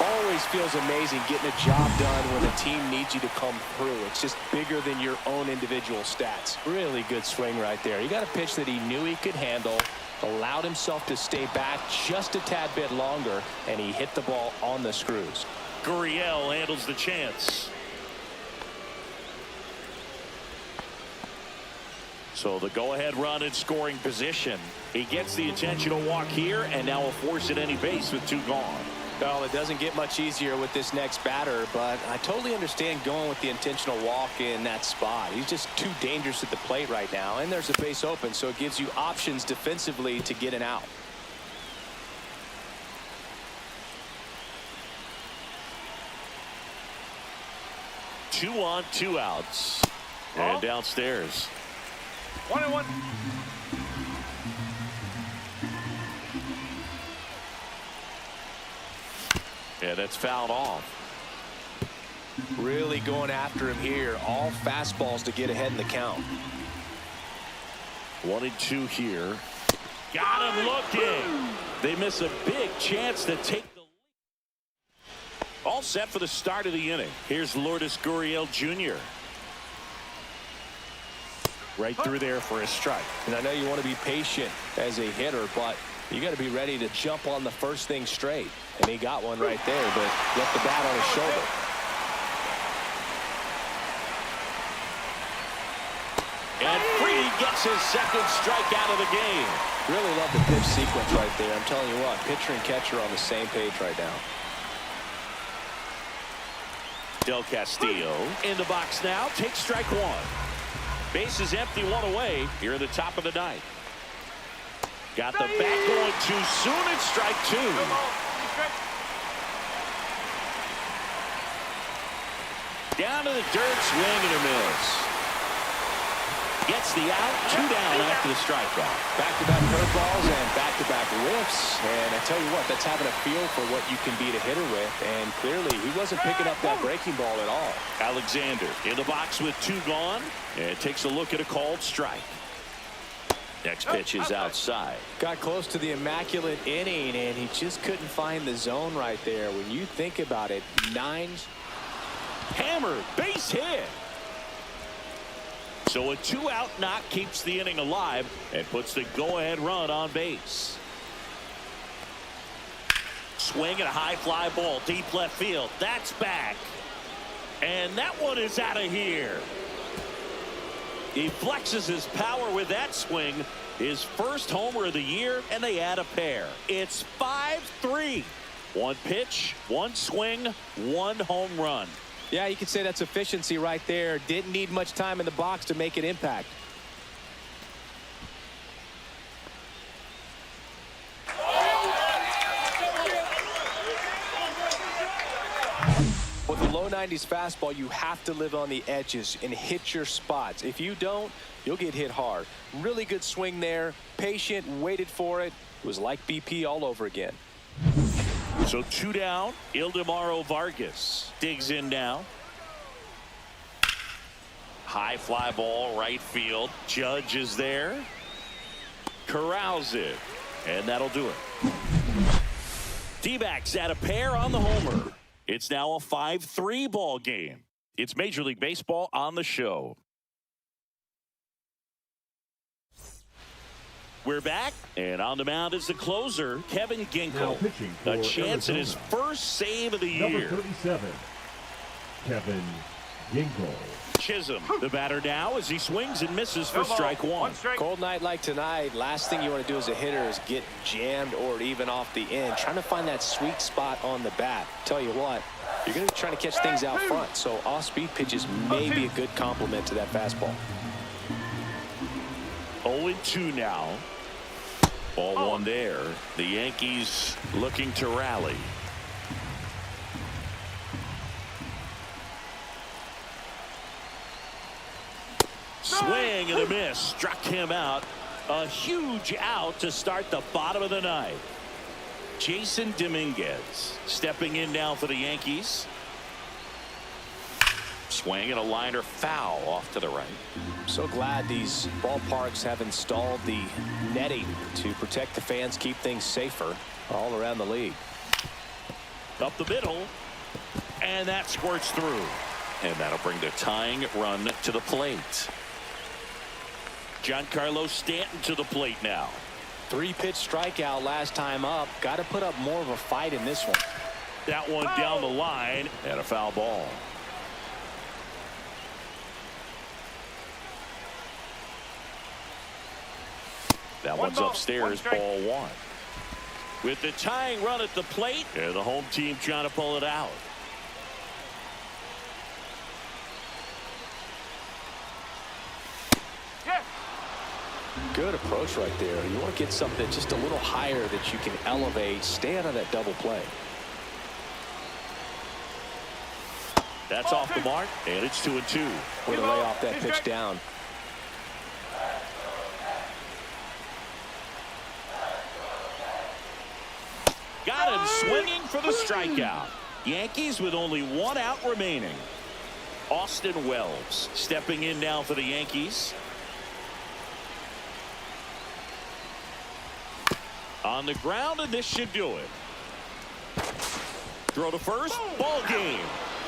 Always feels amazing getting a job done when the team needs you to come through. It's just bigger than your own individual stats. Really good swing right there. He got a pitch that he knew he could handle, allowed himself to stay back just a tad bit longer, and he hit the ball on the screws. Gurriel handles the chance. So the go-ahead run in scoring position. He gets the intentional walk here, and now will force at any base with 2 gone. Well, it doesn't get much easier with this next batter, but I totally understand going with the intentional walk in that spot. He's just too dangerous at the plate right now, and there's a base open, so it gives you options defensively to get an out. Two on, 2 outs. And downstairs. 1-1. Yeah, that's fouled off. Really going after him here. All fastballs to get ahead in the count. 1-2 here. Got him looking. They miss a big chance to take the lead. All set for the start of the inning. Here's Lourdes Gurriel Jr. Right through there for a strike. And I know you want to be patient as a hitter, but you got to be ready to jump on the first thing straight. And he got one right there, but left the bat on his shoulder. And Free gets his 2nd strikeout of the game. Really love the pitch sequence right there. I'm telling you what, pitcher and catcher on the same page right now. Del Castillo in the box now, takes strike 1. Base is empty, 1 away here in the top of the 9th. Got the bat going too soon. It's strike 2. Down to the dirt, swing and a miss. Gets the out, 2 down after the strikeout. Back-to-back curveballs and back-to-back whiffs. And I tell you what, that's having a feel for what you can beat a hitter with. And clearly, he wasn't picking up that breaking ball at all. Alexander in the box with 2 gone. And takes a look at a called strike. Next pitch is outside. Got close to the immaculate inning, and he just couldn't find the zone right there. When you think about it, 9. Hammered, base hit. So a 2-out knock keeps the inning alive and puts the go-ahead run on base. Swing and a high fly ball deep left field. That's back. And that one is out of here. He flexes his power with that swing. His first homer of the year, and they add a pair. It's 5-3. One pitch, one swing, one home run. Yeah, you could say that's efficiency right there. Didn't need much time in the box to make an impact. With the low 90s fastball, you have to live on the edges and hit your spots. If you don't, you'll get hit hard. Really good swing there. Patient, waited for it. It was like BP all over again. So 2 down. Ildemaro Vargas digs in now. High fly ball right field. Judge is there. Corrals it. And that'll do it. D-backs add a pair on the homer. It's now a 5-3 ball game. It's Major League Baseball on the show. We're back, and on the mound is the closer, Kevin Ginkel. A chance at his first save of the year. Number 37, Kevin Ginkel. Chisholm, the batter now, as he swings and misses for strike one. Cold night like tonight, last thing you want to do as a hitter is get jammed or even off the end. Trying to find that sweet spot on the bat. Tell you what, you're going to be trying to catch things out front, so off-speed pitches may be a good complement to that fastball. 0-2 now. Ball one there. The Yankees looking to rally. Swing and a miss. Struck him out. A huge out to start the bottom of the ninth. Jason Dominguez stepping in now for the Yankees. Swing and a liner foul off to the right. So glad these ballparks have installed the netting to protect the fans, keep things safer all around the league. Up the middle, and that squirts through. And that'll bring the tying run to the plate. Giancarlo Stanton to the plate now. 3-pitch strikeout last time up. Got to put up more of a fight in this one. That one down the line, and a foul ball. That one's upstairs, ball one. With the tying run at the plate, and the home team trying to pull it out. Good approach right there. You want to get something just a little higher that you can elevate. Stay out of that double play. That's off the mark, and it's 2-2. Way to lay off that pitch down. Got him swinging for the strikeout. Yankees with only 1 out remaining. Austin Wells stepping in now for the Yankees. On the ground, and this should do it. Throw to first, ball game.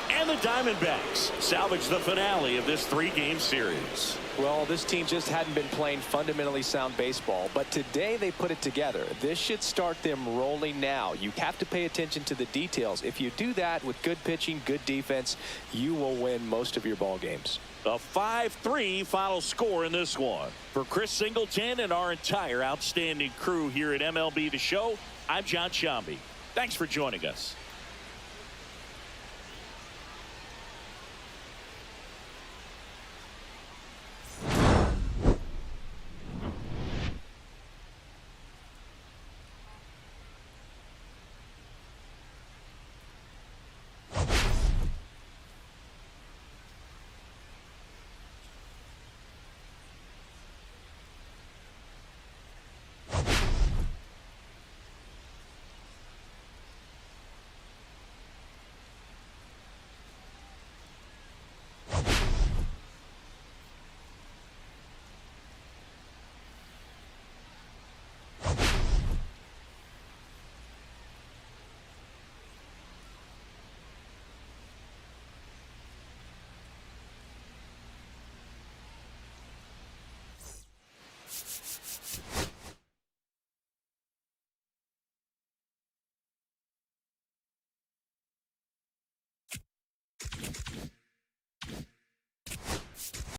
And the Diamondbacks salvage the finale of this 3-game series. Well, this team just hadn't been playing fundamentally sound baseball, but today they put it together. This should start them rolling now. You have to pay attention to the details. If you do that with good pitching, good defense, you will win most of your ball games. A 5-3 final score in this one. For Chris Singleton and our entire outstanding crew here at MLB The Show, I'm John Shambi. Thanks for joining us.